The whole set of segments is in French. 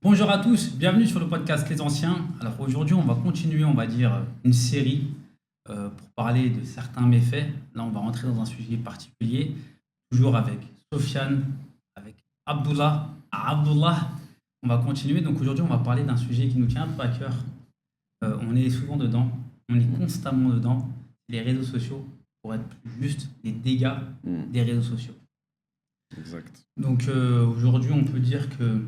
Bonjour à tous, bienvenue sur le podcast Les Anciens. Alors aujourd'hui, on va continuer, on va dire, une série pour parler de certains méfaits. Là, on va rentrer dans un sujet particulier, toujours avec Sofiane, avec Abdullah. Abdullah, on va continuer. Donc aujourd'hui, on va parler d'un sujet qui nous tient un peu à cœur. On est souvent dedans, on est constamment dedans. Les réseaux sociaux, pour être plus juste, les dégâts des réseaux sociaux. Exact. Donc aujourd'hui, on peut dire que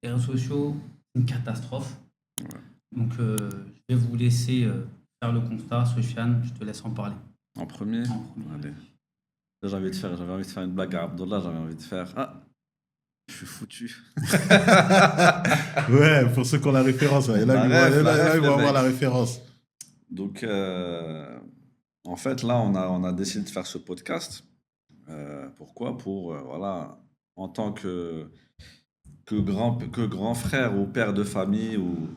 les réseaux sociaux, c'est une catastrophe. Ouais. Donc je vais vous laisser faire le constat. Sofiane, je te laisse en parler. En premier, En premier. allez. Là, j'avais envie de faire une blague à Abdullah, j'avais envie de faire je suis foutu. Ouais, pour ceux qui ont la référence. Ouais. Là, ils vont avoir la référence. Donc, en fait, là, on a décidé de faire ce podcast. Pourquoi? Voilà, en tant que grand frère ou père de famille, où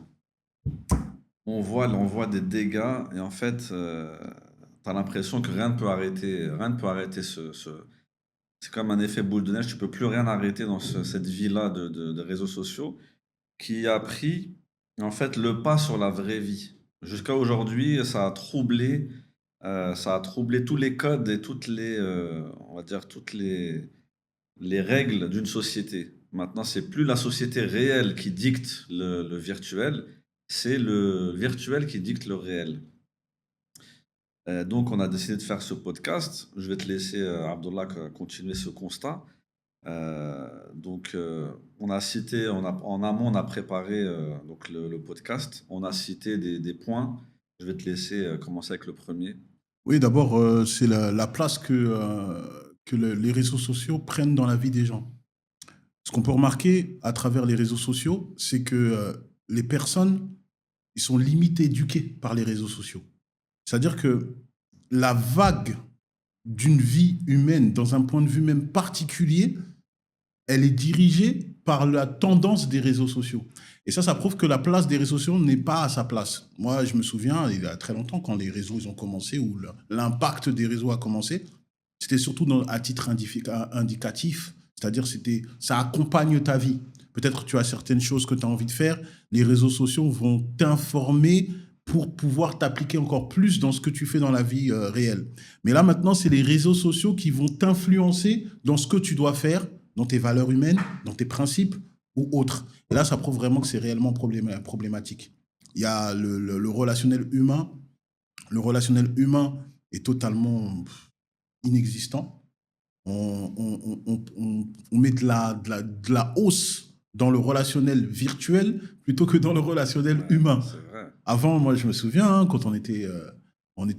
on voit des dégâts, et en fait, tu as l'impression que rien ne peut arrêter c'est comme un effet boule de neige, tu peux plus rien arrêter dans cette vie-là de réseaux sociaux qui a pris en fait le pas sur la vraie vie. Jusqu'à aujourd'hui, ça a troublé tous les codes et on va dire les règles d'une société. Maintenant, c'est plus la société réelle qui dicte le virtuel, c'est le virtuel qui dicte le réel. Donc, on a décidé de faire ce podcast. Je vais te laisser, Abdullah, continuer ce constat. On a cité, en amont, on a préparé donc le podcast. On a cité des points. Je vais te laisser commencer avec le premier. Oui, d'abord, c'est la place que les réseaux sociaux prennent dans la vie des gens. Ce qu'on peut remarquer à travers les réseaux sociaux, c'est que les personnes, ils sont limite éduquées par les réseaux sociaux. C'est-à-dire que la vague d'une vie humaine, dans un point de vue même particulier, elle est dirigée par la tendance des réseaux sociaux. Et ça prouve que la place des réseaux sociaux n'est pas à sa place. Moi, je me souviens, il y a très longtemps, quand les réseaux ils ont commencé, ou l'impact des réseaux a commencé, c'était surtout à titre indicatif, c'est-à-dire ça accompagne ta vie. Peut-être tu as certaines choses que tu as envie de faire, les réseaux sociaux vont t'informer pour pouvoir t'appliquer encore plus dans ce que tu fais dans la vie réelle. Mais là, maintenant, c'est les réseaux sociaux qui vont t'influencer dans ce que tu dois faire, dans tes valeurs humaines, dans tes principes ou autres. Et là, ça prouve vraiment que c'est réellement problématique. Il y a le relationnel humain. Le relationnel humain est totalement inexistant. On met de la hausse dans le relationnel virtuel plutôt que dans le relationnel humain. C'est vrai. Avant, moi, je me souviens, quand on était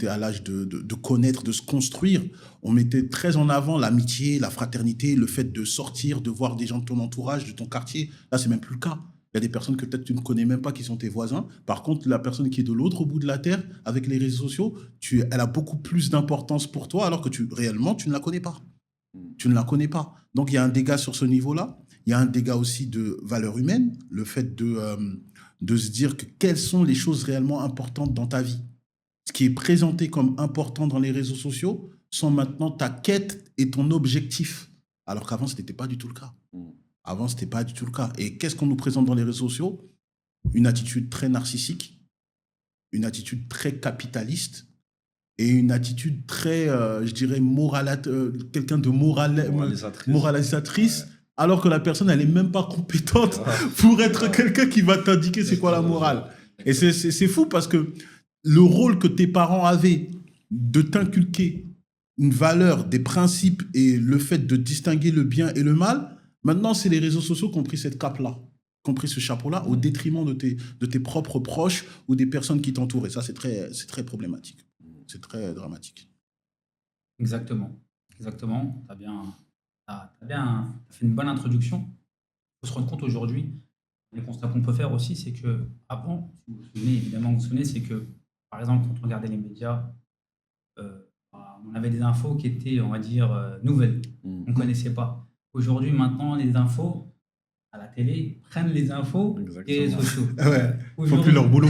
à l'âge de connaître, de se construire, on mettait très en avant l'amitié, la fraternité, le fait de sortir, de voir des gens de ton entourage, de ton quartier. Là, c'est même plus le cas. Il y a des personnes que peut-être tu ne connais même pas qui sont tes voisins. Par contre, la personne qui est de l'autre bout de la terre, avec les réseaux sociaux, elle a beaucoup plus d'importance pour toi, alors que réellement, tu ne la connais pas. Tu ne la connais pas. Donc, il y a un dégât sur ce niveau-là. Il y a un dégât aussi de valeur humaine, le fait de se dire que quelles sont les choses réellement importantes dans ta vie. Ce qui est présenté comme important dans les réseaux sociaux sont maintenant ta quête et ton objectif. Alors qu'avant, ce n'était pas du tout le cas. Avant, ce n'était pas du tout le cas. Et qu'est-ce qu'on nous présente dans les réseaux sociaux? Une attitude très narcissique, une attitude très capitaliste et une attitude très, je dirais, quelqu'un de moralisatrice. Ouais. Alors que la personne, elle n'est même pas compétente pour être quelqu'un qui va t'indiquer c'est quoi la morale. Et c'est fou parce que le rôle que tes parents avaient de t'inculquer une valeur, des principes et le fait de distinguer le bien et le mal, maintenant, c'est les réseaux sociaux qui ont pris cette cape-là, qui ont pris ce chapeau-là au détriment de tes propres proches ou des personnes qui t'entourent. Et ça, c'est très problématique. C'est très dramatique. Exactement. Tu as fait une bonne introduction. Il faut se rendre compte aujourd'hui, les constats qu'on peut faire aussi, c'est qu'avant, vous vous souvenez, c'est que, par exemple, quand on regardait les médias, on avait des infos qui étaient, on va dire, nouvelles. On ne connaissait pas. Aujourd'hui, maintenant, les infos à la télé prennent les infos des réseaux sociaux. Ouais. Il ne faut plus leur boulot.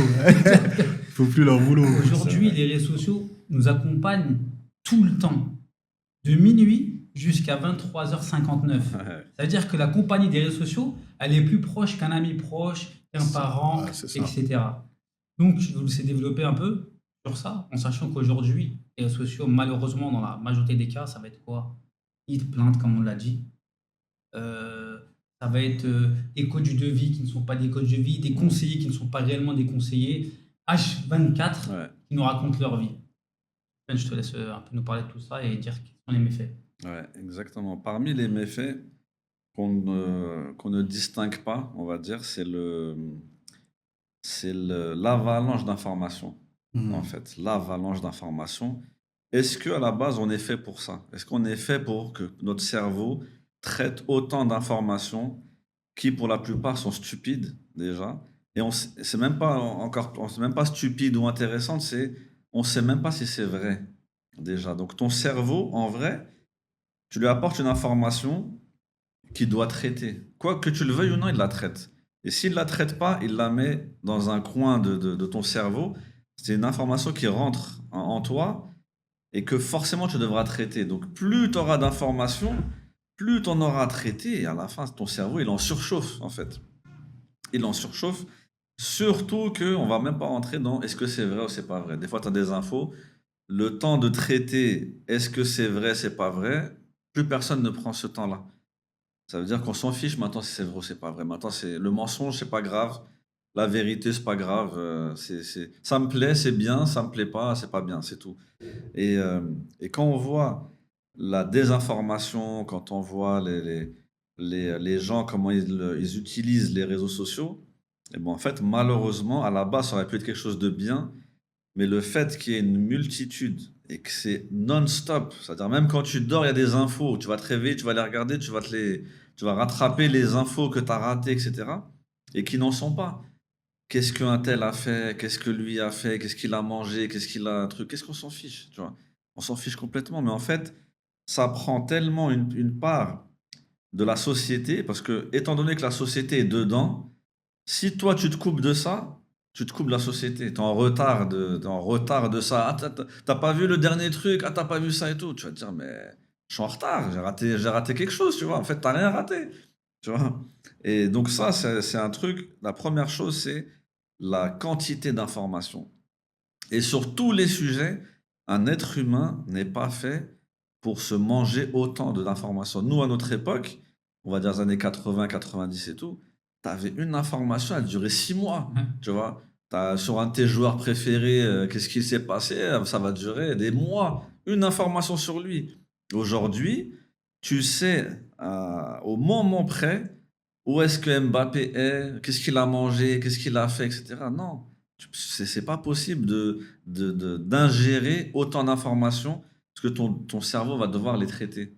Faut plus leur boulot. Aujourd'hui, les réseaux sociaux nous accompagnent tout le temps, de minuit jusqu'à 23h59. Ouais. Ça veut dire que la compagnie des réseaux sociaux, elle est plus proche qu'un ami proche, qu'un parent, Ouais, c'est ça. etc. Donc, je vous laisse développer un peu sur ça, en sachant qu'aujourd'hui, les réseaux sociaux, malheureusement, dans la majorité des cas, ça va être quoi? Plainte, comme on l'a dit. Euh, Ça va être des coachs de vie qui ne sont pas des coachs de vie, des conseillers qui ne sont pas réellement des conseillers, H24 Ouais. qui nous racontent leur vie. Ben, je te laisse un peu nous parler de tout ça et dire quels sont les méfaits. Ouais, exactement. Parmi les méfaits qu'on ne distingue pas, on va dire, l'avalanche d'informations, en fait. L'avalanche d'informations. Est-ce qu'à la base, on est fait pour ça? Est-ce qu'on est fait pour que notre cerveau traite autant d'informations qui, pour la plupart, sont stupides, déjà? Et c'est même pas c'est même pas stupide ou intéressante, on sait même pas si c'est vrai, déjà. Donc, ton cerveau, en vrai, tu lui apportes une information qu'il doit traiter. Quoi que tu le veuilles ou non, il la traite. Et s'il ne la traite pas, il la met dans un coin de ton cerveau. C'est une information qui rentre en toi et que forcément tu devras traiter. Donc plus tu auras d'informations, plus tu en auras à traiter. Et à la fin, ton cerveau, il en surchauffe en fait. Il en surchauffe. Surtout qu'on ne va même pas rentrer dans est-ce que c'est vrai ou c'est pas vrai. Des fois, tu as des infos. Le temps de traiter est-ce que c'est vrai, c'est pas vrai, plus personne ne prend ce temps-là. Ça veut dire qu'on s'en fiche maintenant si c'est vrai ou c'est pas vrai. Maintenant, c'est le mensonge, c'est pas grave. La vérité, c'est pas grave. Ça me plaît, c'est bien. Ça me plaît pas, c'est pas bien, c'est tout. Et quand on voit la désinformation, quand on voit les gens, comment ils utilisent les réseaux sociaux, et bon, en fait, malheureusement, à la base, ça aurait pu être quelque chose de bien, mais le fait qu'il y ait une multitude et que c'est non-stop, c'est-à-dire même quand tu dors, il y a des infos, tu vas te réveiller, tu vas les regarder, tu vas rattraper les infos que tu as ratées, etc. Et qui n'en sont pas. Qu'est-ce qu'un tel a fait? Qu'est-ce que lui a fait? Qu'est-ce qu'il a mangé? Qu'est-ce qu'il a un truc? Qu'est-ce qu'on s'en fiche, tu vois? On s'en fiche complètement. Mais en fait, ça prend tellement une part de la société, parce que étant donné que la société est dedans, si toi tu te coupes de ça, tu te coupes de la société. T'es en retard de ça. Ah, t'as pas vu le dernier truc? Ah, t'as pas vu ça et tout. Tu vas te dire, mais je suis en retard. J'ai raté quelque chose, tu vois. En fait, t'as rien raté, tu vois. Et donc ça, c'est un truc. La première chose, c'est la quantité d'informations. Et sur tous les sujets, un être humain n'est pas fait pour se manger autant d'informations. Nous, à notre époque, on va dire les années 80, 90 et tout, tu avais une information, elle durait 6 mois, tu vois. Sur un de tes joueurs préférés, qu'est-ce qui s'est passé? Ça va durer des mois. Une information sur lui. Aujourd'hui, tu sais au moment près où est-ce que Mbappé est, qu'est-ce qu'il a mangé, qu'est-ce qu'il a fait, etc. Non, c'est pas possible d'ingérer autant d'informations parce que ton cerveau va devoir les traiter.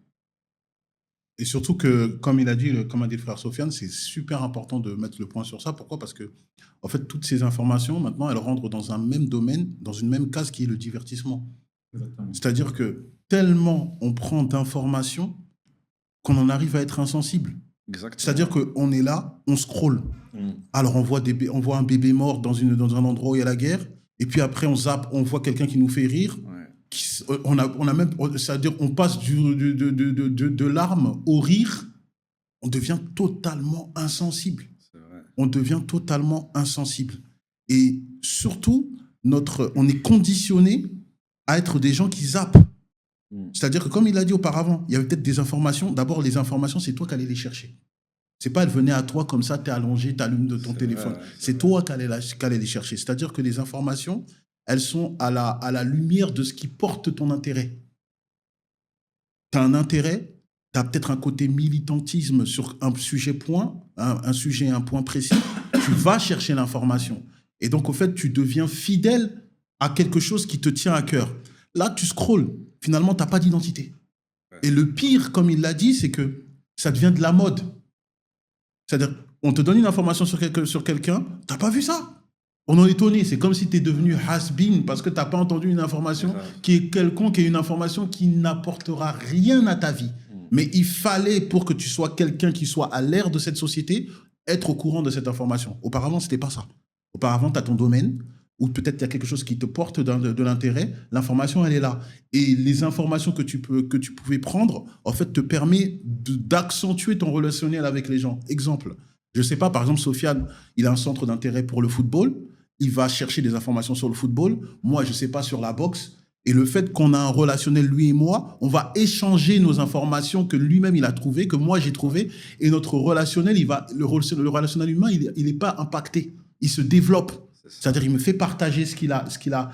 Et surtout que, comme il a dit, comme a dit le frère Sofiane, c'est super important de mettre le point sur ça. Pourquoi? Parce que, en fait, toutes ces informations, maintenant, elles rentrent dans un même domaine, dans une même case qui est le divertissement. Exactement. C'est-à-dire que tellement on prend d'informations qu'on en arrive à être insensible. Exactement. C'est-à-dire qu'on est là, on scrolle. Mm. Alors, on voit un bébé mort dans un endroit où il y a la guerre, et puis après, on zappe, on voit quelqu'un qui nous fait rire. Ouais. On a même, c'est-à-dire on passe de larmes au rire, on devient totalement insensible. C'est vrai. On devient totalement insensible. Et surtout, on est conditionné à être des gens qui zappent. C'est-à-dire que, comme il a dit auparavant, il y avait peut-être des informations. D'abord, les informations, c'est toi qui allais les chercher. C'est pas elles venaient à toi comme ça, tu es allongé, tu allumes de ton téléphone. Vrai, c'est toi qui allais les chercher. C'est-à-dire que les informations, elles sont à la lumière de ce qui porte ton intérêt. Tu as un intérêt, tu as peut-être un côté militantisme sur un sujet un point précis. Tu vas chercher l'information. Et donc, au fait, tu deviens fidèle à quelque chose qui te tient à cœur. Là, tu scrolles. Finalement, tu n'as pas d'identité. Et le pire, comme il l'a dit, c'est que ça devient de la mode. C'est-à-dire, on te donne une information sur quelqu'un, tu n'as pas vu ça. On en est étonné. C'est comme si tu es devenu has-been parce que tu n'as pas entendu une information qui est quelconque et une information qui n'apportera rien à ta vie. Mais il fallait, pour que tu sois quelqu'un qui soit à l'ère de cette société, être au courant de cette information. Auparavant, ce n'était pas ça. Auparavant, tu as ton domaine, ou peut-être il y a quelque chose qui te porte de l'intérêt, l'information, elle est là. Et les informations que tu pouvais prendre, en fait, te permet d'accentuer ton relationnel avec les gens. Exemple, je ne sais pas, par exemple, Sofiane, il a un centre d'intérêt pour le football, il va chercher des informations sur le football, moi, je ne sais pas sur la boxe, et le fait qu'on a un relationnel, lui et moi, on va échanger nos informations que lui-même, il a trouvées, que moi, j'ai trouvées, et notre relationnel, le relationnel humain, il n'est pas impacté, il se développe. C'est-à-dire, il me fait partager ce qu'il a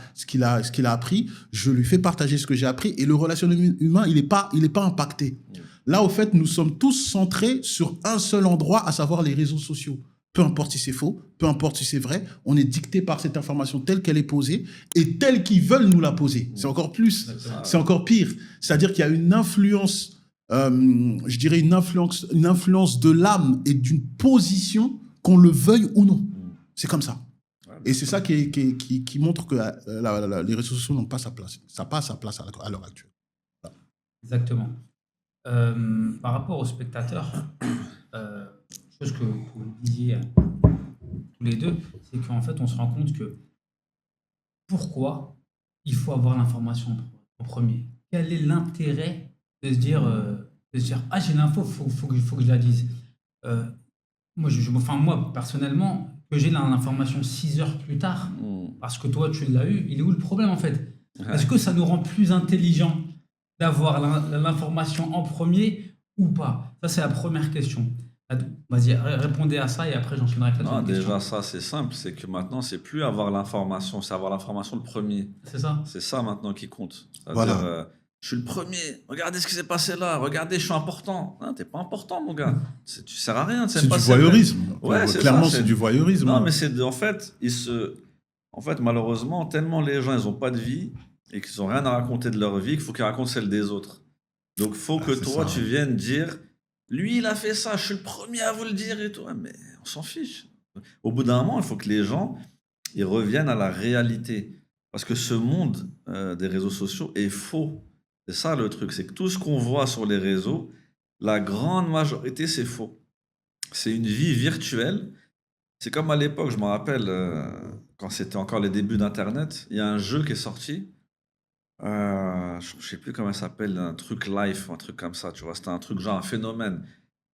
appris, je lui fais partager ce que j'ai appris, et le relationnel humain, il n'est pas impacté. Là, au fait, nous sommes tous centrés sur un seul endroit, à savoir les réseaux sociaux. Peu importe si c'est faux, peu importe si c'est vrai, on est dicté par cette information telle qu'elle est posée et telle qu'ils veulent nous la poser. C'est encore plus, c'est encore pire. C'est-à-dire qu'il y a une influence, je dirais une influence de l'âme et d'une position, qu'on le veuille ou non. C'est comme ça. Et c'est ça qui montre que les réseaux sociaux n'ont pas sa place. Ça n'a pas sa place à l'heure actuelle. Voilà. Exactement. Par rapport aux spectateurs, chose que vous disiez tous les deux, c'est qu'en fait, on se rend compte que pourquoi il faut avoir l'information en premier. Quel est l'intérêt de se dire, ah, j'ai l'info, faut que je la dise. Moi, personnellement, que j'ai l'information 6 heures plus tard, parce que toi, tu l'as eu, il est où le problème, en fait? Est-ce que ça nous rend plus intelligents d'avoir l'information en premier ou pas? Ça, c'est la première question. Vas-y, répondez à ça et après j'enchaînerai avec la deuxième question. Déjà, ça, c'est simple. C'est que maintenant, c'est plus avoir l'information, c'est avoir l'information le premier. C'est ça. C'est ça maintenant qui compte. Voilà. C'est-à-dire, je suis le premier. Regardez ce qui s'est passé là. Regardez, je suis important. Non, t'es pas important, mon gars. Tu sers à rien. C'est du voyeurisme. Ouais, clairement, c'est du voyeurisme. Non, mais c'est en fait, malheureusement, tellement les gens, ils ont pas de vie et qu'ils ont rien à raconter de leur vie qu'il faut qu'ils racontent celle des autres. Donc, faut que toi, tu viennes dire. Lui, il a fait ça, je suis le premier à vous le dire et tout. Mais on s'en fiche. Au bout d'un moment, il faut que les gens ils reviennent à la réalité. Parce que ce monde des réseaux sociaux est faux. C'est ça le truc, c'est que tout ce qu'on voit sur les réseaux, la grande majorité, c'est faux. C'est une vie virtuelle. C'est comme à l'époque, je me rappelle, quand c'était encore les débuts d'Internet, il y a un jeu qui est sorti. Je ne sais plus comment ça s'appelle, un truc live, un truc comme ça, tu vois. C'était un truc genre un phénomène.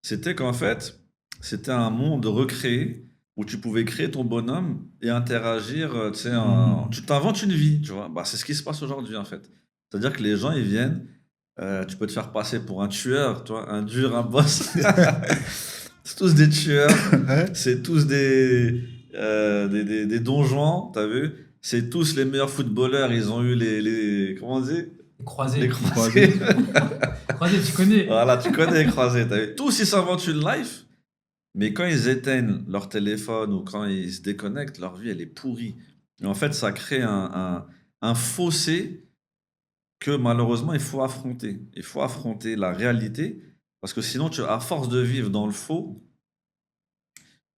C'était qu'en fait, c'était un monde recréé où tu pouvais créer ton bonhomme et interagir, tu sais, tu t'inventes une vie, tu vois. Bah, c'est ce qui se passe aujourd'hui, en fait. C'est-à-dire que les gens, ils viennent, tu peux te faire passer pour un tueur, tu vois, un dur, un boss. C'est tous des tueurs, c'est tous des donjons, t'as vu? C'est tous les meilleurs footballeurs, ils ont eu comment on dit? Les croisés. Les croisés. Croisés, tu connais. Voilà, tu connais les croisés, t'as vu? Tous, ils s'inventent une life, mais quand ils éteignent leur téléphone ou quand ils se déconnectent, leur vie, elle est pourrie. Et en fait, ça crée un fossé que malheureusement, il faut affronter. Il faut affronter la réalité, parce que sinon, à force de vivre dans le faux,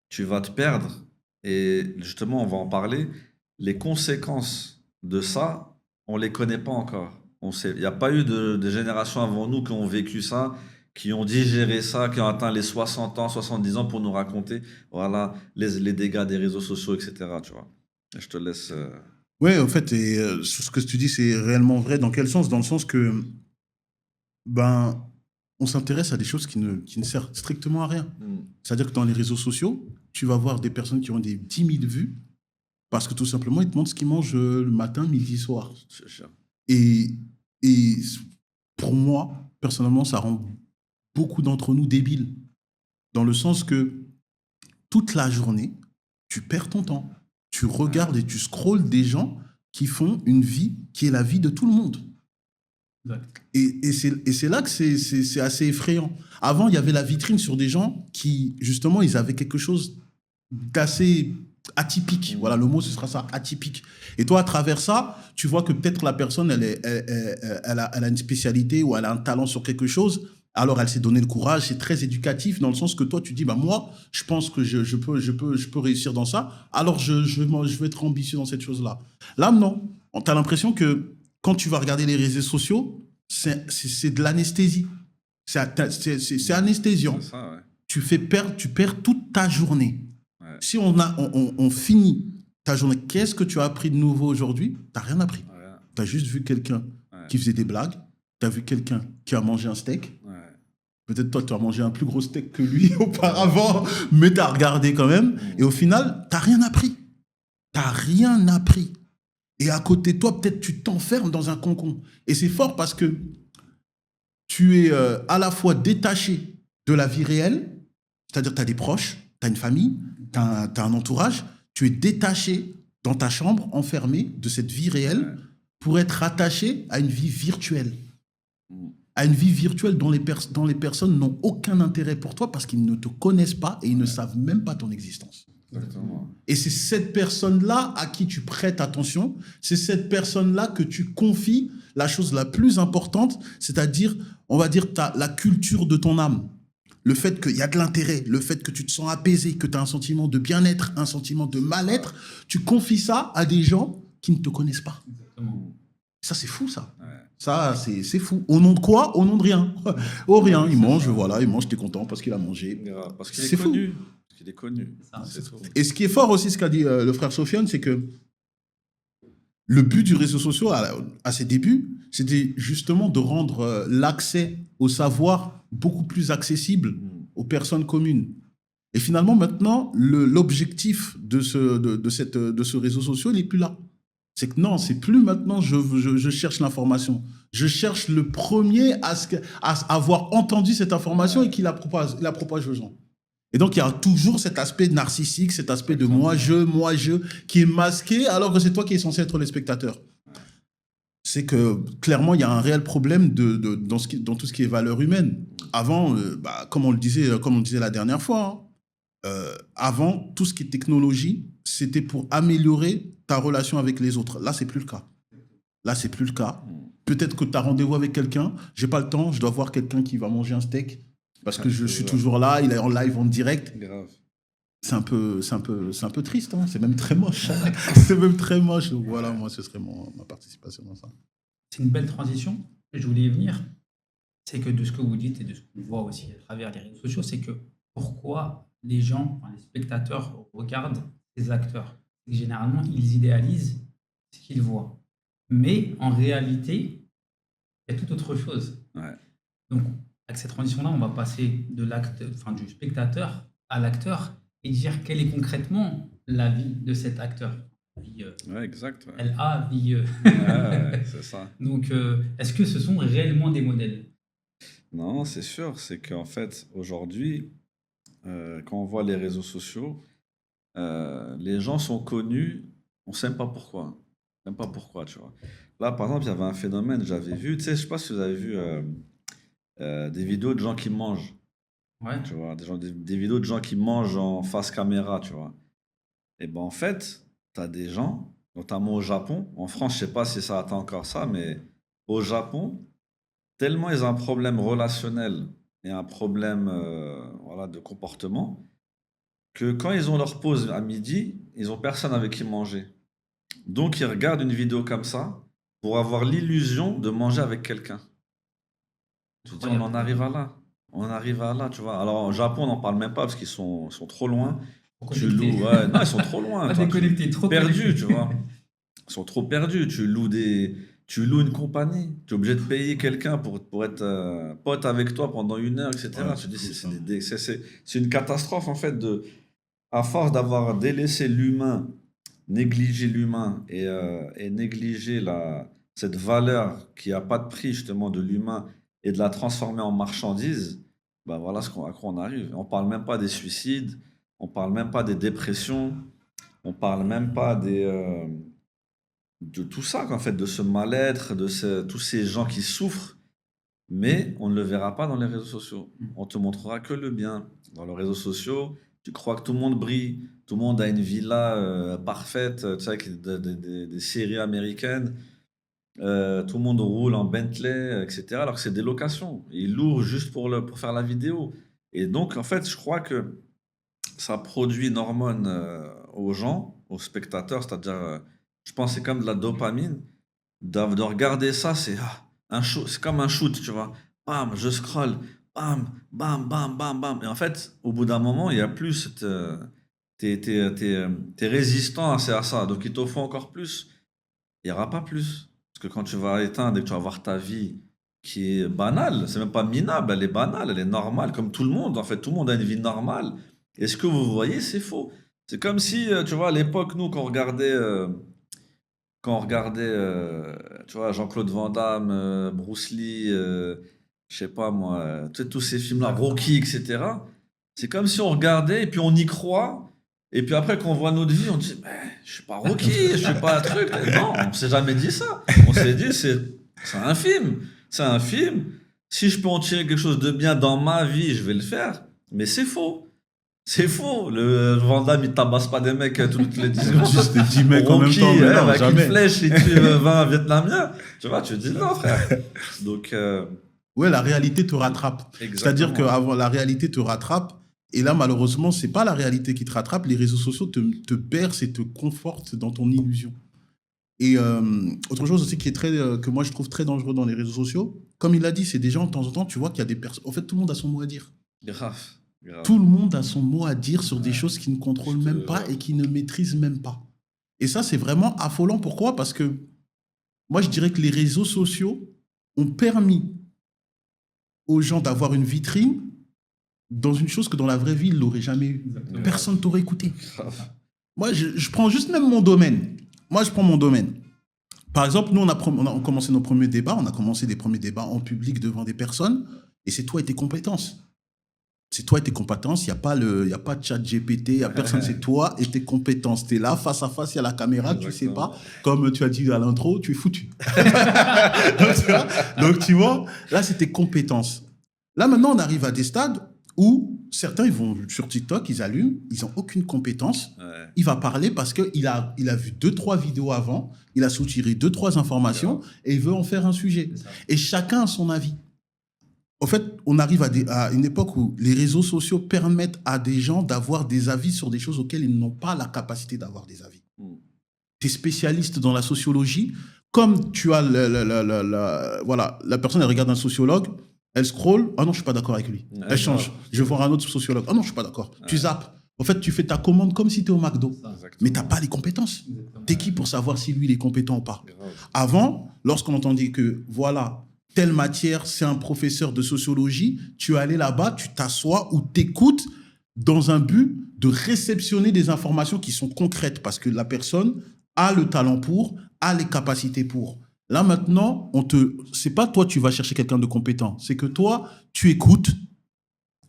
tu vas te perdre. Et justement, on va en parler. Les conséquences de ça, on ne les connaît pas encore. Il n'y a pas eu de générations avant nous qui ont vécu ça, qui ont digéré ça, qui ont atteint les 60 ans, 70 ans pour nous raconter voilà, les dégâts des réseaux sociaux, etc. Tu vois. Et je te laisse... Oui, en fait, et ce que tu dis, c'est réellement vrai. Dans quel sens? Dans le sens que, on s'intéresse à des choses qui ne servent strictement à rien. C'est-à-dire que dans les réseaux sociaux, tu vas voir des personnes qui ont des 10 000 vues parce que tout simplement, ils te montrent ce qu'ils mangent le matin, midi, soir. Et pour moi, personnellement, ça rend beaucoup d'entre nous débiles. Dans le sens que toute la journée, tu perds ton temps. Tu regardes et tu scrolles des gens qui font une vie qui est la vie de tout le monde. Ouais. Et c'est là que c'est assez effrayant. Avant, il y avait la vitrine sur des gens qui, justement, ils avaient quelque chose d'assez atypique. Voilà, le mot, ce sera ça, atypique. Et toi, à travers ça, tu vois que peut-être la personne, elle a une spécialité ou elle a un talent sur quelque chose. Alors, elle s'est donné le courage, c'est très éducatif dans le sens que toi, tu dis, moi, je pense que je peux réussir dans ça, alors je vais être ambitieux dans cette chose-là. Là, non. Tu as l'impression que quand tu vas regarder les réseaux sociaux, c'est de l'anesthésie. C'est anesthésiant. C'est ça, ouais. Tu perds toute ta journée. Ouais. Si on finit ta journée. Qu'est-ce que tu as appris de nouveau aujourd'hui? Tu n'as rien appris. Ouais, Tu as juste vu quelqu'un qui faisait des blagues. Tu as vu quelqu'un qui a mangé un steak. ouais. Peut-être toi, tu as mangé un plus gros steak que lui auparavant, mais tu as regardé quand même. Et au final, tu n'as rien appris. Tu n'as rien appris. Et à côté de toi, peut-être tu t'enfermes dans un cocon. Et c'est fort parce que tu es à la fois détaché de la vie réelle, c'est-à-dire tu as des proches, tu as une famille, tu as un entourage, tu es détaché dans ta chambre, enfermé de cette vie réelle pour être attaché à une vie virtuelle. À une vie virtuelle dont les personnes n'ont aucun intérêt pour toi parce qu'ils ne te connaissent pas et ils ne savent même pas ton existence. Exactement. Et c'est cette personne-là à qui tu prêtes attention, c'est cette personne-là que tu confies la chose la plus importante, c'est-à-dire, on va dire, la culture de ton âme. Le fait qu'il y a de l'intérêt, le fait que tu te sens apaisé, que tu as un sentiment de bien-être, un sentiment de mal-être, tu confies ça à des gens qui ne te connaissent pas. Exactement. Ça, c'est fou, ça. Ouais. Ça, c'est fou. Au nom de quoi? Au nom de rien. Oh, rien. Il mange, voilà, il mange, t'es content parce qu'il a mangé. Grave, parce qu'il C'est est fou. connu. Parce qu'il est connu. Ça, C'est tout. Et ce qui est fort aussi, ce qu'a dit le frère Sofiane, c'est que le but du réseau social à ses débuts, c'était justement de rendre l'accès au savoir beaucoup plus accessible aux personnes communes. Et finalement, maintenant, l'objectif de ce réseau social n'est plus là. C'est que non, c'est plus maintenant je cherche l'information. Je cherche le premier à avoir entendu cette information et qu'il la propage aux gens. Et donc, il y a toujours cet aspect narcissique, cet aspect de moi, je, qui est masqué alors que c'est toi qui es censé être le spectateur. C'est que, clairement, il y a un réel problème dans tout ce qui est valeur humaine. Avant, comme on le disait la dernière fois, avant, tout ce qui est technologie, c'était pour améliorer ta relation avec les autres. Là, c'est plus le cas. Là, c'est plus le cas. Peut-être que tu as rendez-vous avec quelqu'un, j'ai pas le temps, je dois voir quelqu'un qui va manger un steak parce que je suis toujours là, il est en live, en direct. Grave. C'est un peu triste, hein. C'est même très moche. C'est même très moche. Donc voilà, moi, ce serait ma participation dans ça. C'est une belle transition. Je voulais y venir. C'est que de ce que vous dites et de ce qu'on voit aussi à travers les réseaux sociaux, c'est que pourquoi les gens, les spectateurs regardent ces acteurs. Et généralement, ils idéalisent ce qu'ils voient. Mais en réalité, il y a tout autre chose. Ouais. Donc, avec cette transition-là, on va passer du spectateur à l'acteur et dire quelle est concrètement la vie de cet acteur. Vie, Ouais, exact. Ouais. LA, vie. Ouais, c'est ça. Donc, est-ce que ce sont réellement des modèles? Non, c'est sûr. C'est qu'en fait, aujourd'hui, quand on voit les réseaux sociaux, les gens sont connus, on ne sait même pas pourquoi. On sait même pas pourquoi, tu vois. Là, par exemple, il y avait un phénomène, j'avais vu, tu sais, je sais pas si vous avez vu des vidéos de gens qui mangent, Ouais. tu vois, des vidéos de gens qui mangent en face caméra, tu vois. Et ben en fait, tu as des gens, notamment au Japon, en France, je sais pas si ça atteint encore ça, mais au Japon, tellement ils ont un problème relationnel et un problème voilà, de comportement, que quand ils ont leur pause à midi, ils ont personne avec qui manger. Donc ils regardent une vidéo comme ça pour avoir l'illusion de manger avec quelqu'un. Tu te dis, on en arrive à là. On arrive à là, tu vois. Alors au Japon, on n'en parle même pas parce qu'ils sont trop loin. Tu Connectés. loues, ouais, non, ils sont trop loin. Pas toi, déconnectés, trop perdus, connectés. tu vois. Ils sont trop perdus. Tu loues une compagnie. Tu es obligé de payer quelqu'un pour être pote avec toi pendant 1 heure, etc. Ouais, Tu te dis, c'est c'est une catastrophe, en fait, à force d'avoir délaissé l'humain, négligé l'humain et négligé cette valeur qui n'a pas de prix, justement, de l'humain et de la transformer en marchandise, bah voilà à quoi on arrive. On ne parle même pas des suicides, on ne parle même pas des dépressions, on ne parle même pas de tout ça, en fait, de ce mal-être, tous ces gens qui souffrent, mais on ne le verra pas dans les réseaux sociaux. On te montrera que le bien. Dans les réseaux sociaux, tu crois que tout le monde brille, tout le monde a une villa parfaite, tu sais, avec des séries américaines, tout le monde roule en Bentley, etc. Alors que c'est des locations. Ils louent juste pour faire la vidéo. Et donc, en fait, je crois que ça produit une hormone aux gens, aux spectateurs, c'est-à-dire, je pense que c'est comme de la dopamine. De regarder ça, c'est comme un shoot, tu vois. Bam, je scroll, bam, bam, bam, bam, bam. Et en fait, au bout d'un moment, il n'y a plus t'es résistant à ça. Donc, il t'en faut encore plus. Il n'y aura pas plus. Parce que quand tu vas éteindre et que tu vas voir ta vie qui est banale, c'est même pas minable, elle est banale, elle est normale, comme tout le monde. En fait, tout le monde a une vie normale. Et ce que vous voyez, c'est faux. C'est comme si, tu vois, à l'époque, nous, quand on regardait, tu vois, Jean-Claude Van Damme, Bruce Lee, je sais pas moi, tu sais, tous ces films-là, Rocky, etc. C'est comme si on regardait et puis on y croit. Et puis après, quand on voit notre vie, on dit, mais je suis pas Rocky, je suis pas un truc. Non, on s'est jamais dit ça. On s'est dit, c'est un film. C'est un film. Si je peux en tirer quelque chose de bien dans ma vie, je vais le faire. Mais c'est faux. C'est faux. Le Van Damme, il tabasse pas des mecs toutes les 10 secondes. Juste 10 mecs en même Rocky, temps, mais non, avec jamais. une flèche, il tue 20 Vietnamiens. Tu vois, tu te dis non, frère. Donc, Ouais, la réalité te rattrape. C'est-à-dire exactement. que la réalité te rattrape. Et là, malheureusement, c'est pas la réalité qui te rattrape. Les réseaux sociaux te bercent et te confortent dans ton illusion. Et autre chose aussi qui est que moi je trouve très dangereux dans les réseaux sociaux, comme il l'a dit, c'est des gens de temps en temps, tu vois qu'il y a des personnes. En fait, tout le monde a son mot à dire. Grave, grave. Tout le monde a son mot à dire sur des Ouais. choses qu'il ne contrôle Je te même pas jure. et qu'il ne maîtrise même pas. Et ça, c'est vraiment affolant. Pourquoi ? Parce que moi, je dirais que les réseaux sociaux ont permis aux gens d'avoir une vitrine dans une chose que dans la vraie vie, ils ne l'auraient jamais eu. Exactement. Personne ne t'aurait écouté. Grave. Moi, je prends juste même mon domaine. Moi, je prends mon domaine. Par exemple, nous, on a commencé nos premiers débats. On a commencé des premiers débats en public devant des personnes. Et c'est toi et tes compétences. C'est toi et tes compétences. Il n'y a pas de chat GPT. Il n'y a personne. C'est toi et tes compétences. Tu es là, face à face, il y a la caméra. Tu ne sais Exactement. pas. Comme tu as dit à l'intro, tu es foutu. Donc, tu vois, là, c'est tes compétences. Là, maintenant, on arrive à des stades où certains, ils vont sur TikTok, ils allument, ils n'ont aucune compétence. Ouais. Il va parler parce qu'il a vu 2-3 vidéos avant, il a soutiré 2-3 informations et il veut en faire un sujet. C'est ça. Et chacun a son avis. En fait, on arrive à une époque où les réseaux sociaux permettent à des gens d'avoir des avis sur des choses auxquelles ils n'ont pas la capacité d'avoir des avis. Tu es spécialiste dans la sociologie, comme tu as voilà, la personne, elle regarde un sociologue, elle scrolle, ah non, je suis pas d'accord avec lui. Ouais, Elle change, grave. je vais voir un autre sociologue, ah non, je suis pas d'accord. Tu zappes. En fait, tu fais ta commande comme si tu es au McDo. Ça. Exactement. Mais tu n'as pas les compétences. Exactement. T'es qui pour savoir si lui, il est compétent ou pas? Grave. Avant, lorsqu'on entendait que, voilà, telle matière, c'est un professeur de sociologie, tu allais là-bas, tu t'assois ou t'écoutes dans un but de réceptionner des informations qui sont concrètes parce que la personne a le talent pour, a les capacités pour. Là, maintenant, c'est pas toi, tu vas chercher quelqu'un de compétent. C'est que toi, tu écoutes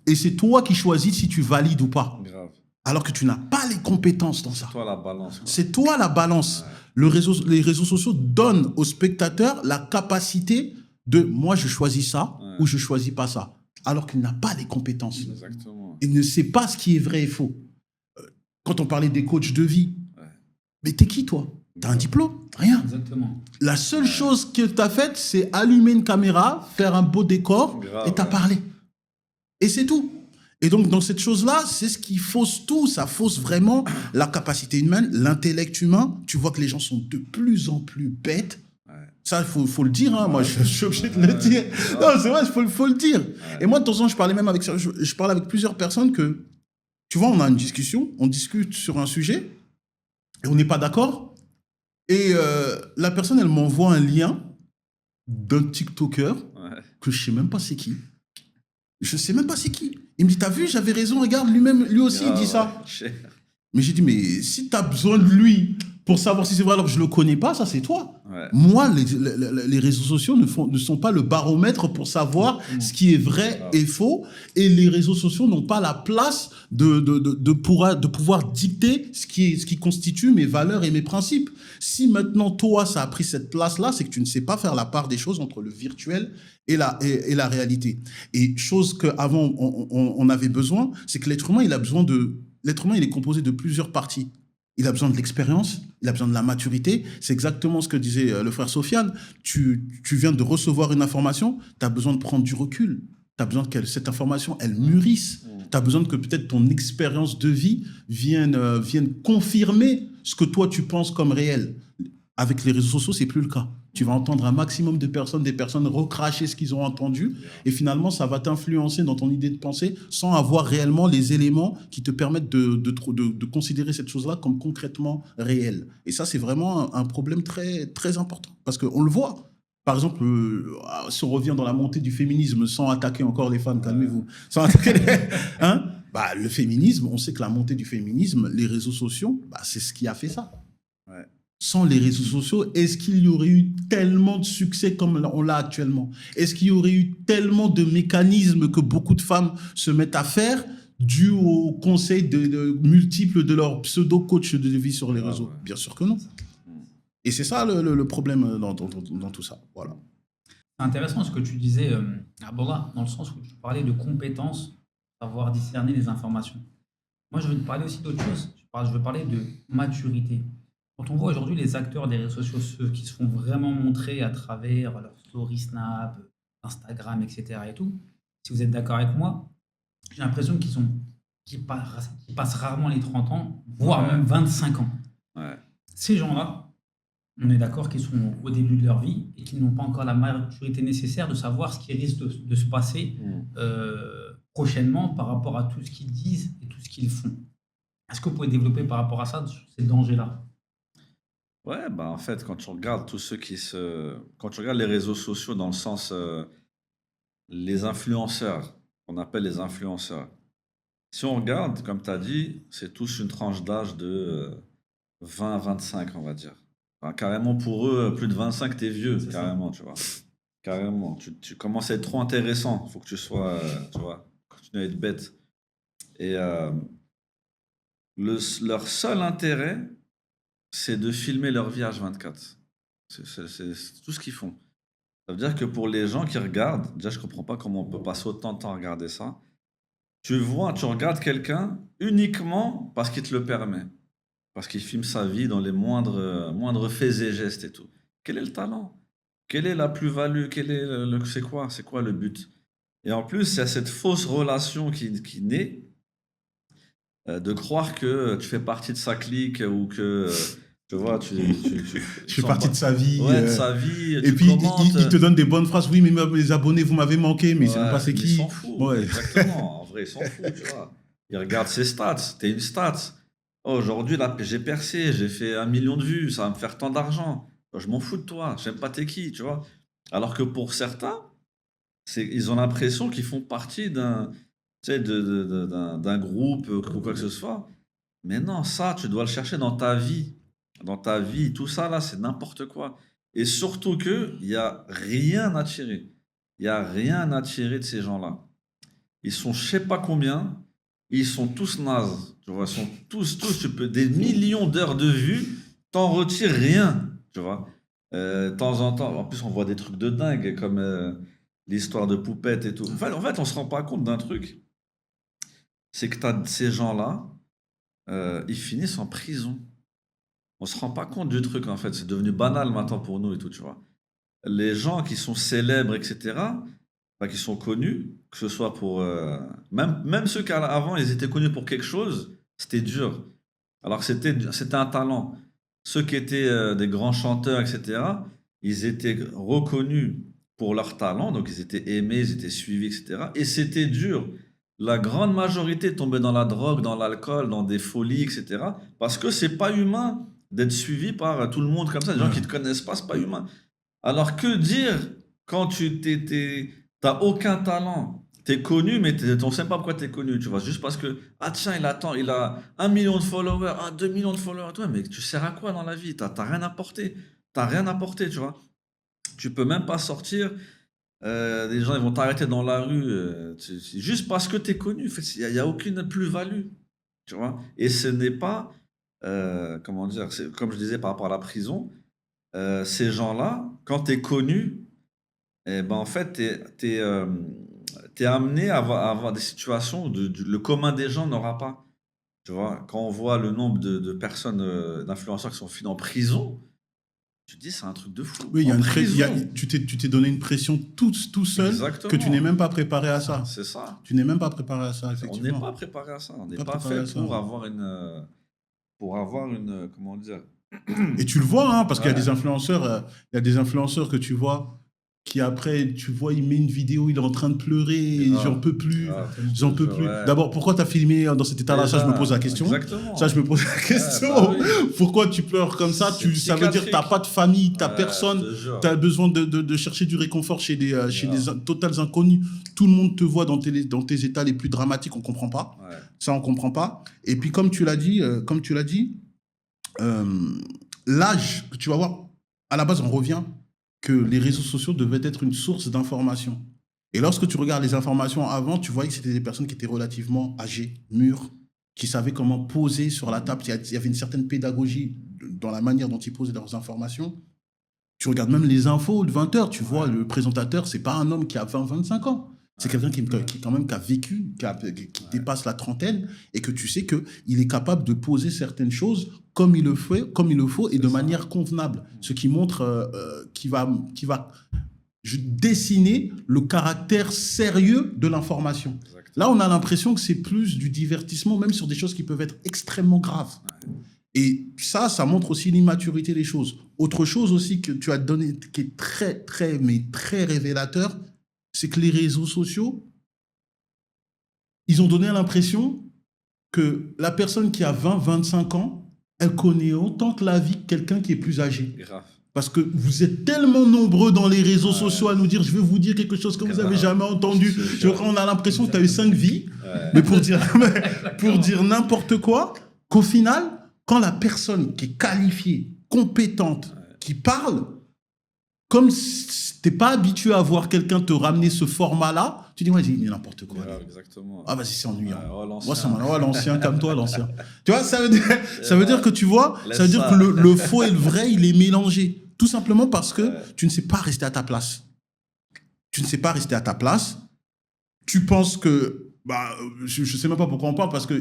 et c'est toi qui choisis si tu valides ou pas. Grave. Alors que tu n'as pas les compétences dans ça. Toi, la balance. Quoi. C'est toi la balance. Ouais. Les réseaux sociaux donnent aux spectateurs la capacité de moi je choisis ça ou je choisis pas ça. Alors qu'il n'a pas les compétences. Exactement. Il ne sait pas ce qui est vrai et faux. Quand on parlait des coachs de vie, Ouais. mais t'es qui toi? T'as un diplôme? Rien. Exactement. La seule chose que t'as faite, c'est allumer une caméra, faire un beau décor Grave, et t'as ouais. parlé. Et c'est tout. Et donc, dans cette chose-là, c'est ce qui fausse tout. Ça fausse vraiment la capacité humaine, l'intellect humain. Tu vois que les gens sont de plus en plus bêtes. Ouais. Ça, il faut le dire. Hein. Moi, je suis obligé de le Ouais. dire. Ouais. Non, c'est vrai, il faut le dire. Ouais. Et moi, de temps en temps, je parlais même avec, je parle avec plusieurs personnes que, tu vois, on a une discussion, on discute sur un sujet, et on n'est pas d'accord. Et la personne, elle m'envoie un lien d'un TikToker Ouais. que je sais même pas c'est qui. Je sais même pas c'est qui. Il me dit, t'as vu, j'avais raison, regarde, lui aussi, il dit ça. Cher. Mais j'ai dit, mais si t'as besoin de lui pour savoir si c'est vrai alors que je le connais pas, ça c'est toi. Ouais. Moi, les réseaux sociaux ne sont pas le baromètre pour savoir ce qui est vrai et faux. Et les réseaux sociaux n'ont pas la place de pouvoir dicter ce qui constitue mes valeurs et mes principes. Si maintenant, toi, ça a pris cette place-là, c'est que tu ne sais pas faire la part des choses entre le virtuel et la réalité. Et chose qu'avant, on avait besoin, c'est que l'être humain, l'être humain, il est composé de plusieurs parties. Il a besoin de l'expérience, il a besoin de la maturité. C'est exactement ce que disait le frère Sofiane. Tu viens de recevoir une information, tu as besoin de prendre du recul. Tu as besoin que cette information, elle mûrisse. Tu as besoin que peut-être ton expérience de vie vienne confirmer ce que toi, tu penses comme réel. Avec les réseaux sociaux, c'est plus le cas. Tu vas entendre un maximum de personnes, des personnes recracher ce qu'ils ont entendu, et finalement, ça va t'influencer dans ton idée de pensée sans avoir réellement les éléments qui te permettent de considérer cette chose-là comme concrètement réelle. Et ça, c'est vraiment un problème très, très important, parce qu'on le voit. Par exemple, si on revient dans la montée du féminisme, sans attaquer encore les femmes, calmez-vous, sans attaquer hein, bah, le féminisme, on sait que la montée du féminisme, les réseaux sociaux, bah, c'est ce qui a fait ça. Ouais. Sans les réseaux sociaux, est-ce qu'il y aurait eu tellement de succès comme on l'a actuellement? Est-ce qu'il y aurait eu tellement de mécanismes que beaucoup de femmes se mettent à faire dû aux conseils multiples de leurs pseudo-coachs de vie sur les réseaux? Ouais. Bien sûr que non. Et c'est ça le problème dans tout ça. Voilà. C'est intéressant ce que tu disais, Abdallah, dans le sens où tu parlais de compétences, savoir discerner les informations. Moi, je veux te parler aussi d'autre chose. Je veux parler de maturité. Quand on voit aujourd'hui les acteurs des réseaux sociaux, ceux qui se font vraiment montrer à travers leurs stories Snap, Instagram, etc. et tout, si vous êtes d'accord avec moi, j'ai l'impression qu'ils passent rarement les 30 ans, voire même 25 ans. Ouais. Ces gens-là, on est d'accord qu'ils sont au début de leur vie et qu'ils n'ont pas encore la maturité nécessaire de savoir ce qui risque de se passer prochainement par rapport à tout ce qu'ils disent et tout ce qu'ils font. Est-ce que vous pouvez développer par rapport à ça, sur ces dangers-là? Ouais, bah en fait, quand tu regardes tous ceux quand tu regardes les réseaux sociaux dans le sens les influenceurs, qu'on appelle les influenceurs. Si on regarde, comme tu as dit, c'est tous une tranche d'âge de 20 à 25, on va dire. Enfin, carrément pour eux, plus de 25, t'es vieux, C'est ça. carrément, tu vois. Carrément. Tu commences à être trop intéressant. Il faut que tu sois, tu vois, continue à être bête. Et leur seul intérêt, c'est de filmer leur vie H24. C'est tout ce qu'ils font. Ça veut dire que pour les gens qui regardent, déjà, je comprends pas comment on peut passer autant de temps à regarder ça. Tu regardes quelqu'un uniquement parce qu'il te le permet. Parce qu'il filme sa vie dans les moindres faits et gestes et tout. Quel est le talent? Quelle est la plus-value? C'est quoi le but? Et en plus, il y a cette fausse relation qui naît de croire que tu fais partie de sa clique ou que, tu vois, Je fais partie de sa vie. Ouais, de sa vie. Et tu puis, commentes. il te donne des bonnes phrases. Oui, mais mes abonnés, vous m'avez manqué, mais c'est même pas c'est mais qui. il s'en fout. Ouais. Exactement. En vrai, il s'en fout, tu vois. Il regarde ses stats. T'es une stat. Oh, aujourd'hui, là, j'ai percé, j'ai fait 1 million de vues, ça va me faire tant d'argent. Je m'en fous de toi, j'aime pas t'es qui, tu vois. Alors que pour certains, ils ont l'impression qu'ils font partie tu sais, d'un groupe ou quoi que ce soit. Mais non, ça, tu dois le chercher dans ta vie. Dans ta vie, tout ça, là, c'est n'importe quoi. Et surtout qu'il n'y a rien à tirer. Il n'y a rien à tirer de ces gens-là. Ils sont je sais pas combien, ils sont tous nazes. Tu vois, ils sont tous, tu peux, des millions d'heures de vues, t'en retires rien. Tu vois. De temps en temps, en plus, on voit des trucs de dingue, comme l'histoire de poupettes et tout. En fait, on se rend pas compte d'un truc. C'est que t'as ces gens-là, ils finissent en prison. On se rend pas compte du truc, en fait. C'est devenu banal maintenant pour nous et tout, tu vois. Les gens qui sont célèbres, etc., qui sont connus, que ce soit pour... même ceux qui, avant, ils étaient connus pour quelque chose, c'était dur. Alors que c'était un talent. Ceux qui étaient des grands chanteurs, etc., ils étaient reconnus pour leur talent, donc ils étaient aimés, ils étaient suivis, etc. Et c'était dur. La grande majorité tombait dans la drogue, dans l'alcool, dans des folies, etc. Parce que c'est pas humain d'être suivi par tout le monde comme ça. Des gens qui te connaissent pas, c'est pas humain. Alors que dire quand t'as aucun talent, t'es connu, mais on sait pas pourquoi t'es connu, tu vois. Juste parce que, ah tiens, il a 1 million de followers, 2 millions de followers. Toi, mais tu sers à quoi dans la vie? T'as rien apporté. T'as rien apporté, tu vois. Tu peux même pas sortir. Les gens, ils vont t'arrêter dans la rue. Juste parce que t'es connu. Il n'y a aucune plus-value, tu vois. Et ce n'est pas, comment dire, comme je disais par rapport à la prison, ces gens-là, quand t'es connu, eh ben, en fait, t'es amené à avoir des situations où le commun des gens n'aura pas. Tu vois, quand on voit le nombre de personnes, d'influenceurs qui sont finis en prison, tu te dis, c'est un truc de fou. Oui, En prison. tu t'es donné une pression tout seul Exactement. que tu n'es même pas préparé à ça. C'est ça. Tu n'es même pas préparé à ça, On effectivement. n'est pas préparé à ça. On n'est Pas pas préparé fait à ça. pour avoir une pour avoir une, comment dire, Et tu le vois, hein, parce qu'il y a Ouais. des influenceurs, il y a des influenceurs que tu vois qui après, tu vois, il met une vidéo, il est en train de pleurer, Grave, j'en peux plus, grave, j'en peux je te plus. jure, ouais. D'abord, pourquoi tu as filmé dans cet état-là? Ça, je me pose la question. Exactement. Ça, je me pose la question. bah oui. Pourquoi tu pleures comme ça? C'est Ça veut dire que tu n'as psychiatrique. pas de famille, tu n'as Ouais, personne, je te jure. tu as besoin de chercher du réconfort chez des Grave. totals inconnus. Tout le monde te voit dans tes états les plus dramatiques, on ne comprend pas. Ouais. Ça, on ne comprend pas. Et puis, comme tu l'as dit, l'âge que tu vas voir, à la base, on revient que les réseaux sociaux devaient être une source d'information. Et lorsque tu regardes les informations avant, tu voyais que c'était des personnes qui étaient relativement âgées, mûres, qui savaient comment poser sur la table. Il y avait une certaine pédagogie dans la manière dont ils posaient leurs informations. Tu regardes même les infos de 20h, tu vois, le présentateur, c'est pas un homme qui a 20-25 ans. C'est quelqu'un qui quand même qui a vécu, qui dépasse la trentaine, et que tu sais qu'il est capable de poser certaines choses comme il le faut et de manière convenable. Ce qui montre qu'il va dessiner le caractère sérieux de l'information. Exactement. Là, on a l'impression que c'est plus du divertissement, même sur des choses qui peuvent être extrêmement graves. Ouais. Et ça montre aussi l'immaturité des choses. Autre chose aussi que tu as donné, qui est très, très, mais très révélateur, c'est que les réseaux sociaux, ils ont donné l'impression que la personne qui a 20-25 ans, elle connaît autant que la vie que quelqu'un qui est plus âgé. Grave. Parce que vous êtes tellement nombreux dans les réseaux sociaux à nous dire « je vais vous dire quelque chose que vous n'avez jamais entendu ». On a l'impression que tu as eu 5 vies, mais pour dire n'importe quoi, qu'au final, quand la personne qui est qualifiée, compétente, qui parle, comme si tu n'es pas habitué à voir quelqu'un te ramener ce format-là, tu dis « ouais, il dit n'importe quoi ». Exactement. Ah, vas-vas-y, c'est ennuyant. Moi, ça l'ancien, calme-toi, l'ancien. Tu vois, ça veut dire que tu vois, ça veut dire que le faux et le vrai, il est mélangé. Tout simplement parce que tu ne sais pas rester à ta place. Tu ne sais pas rester à ta place. Tu penses que, je ne sais même pas pourquoi on parle, parce que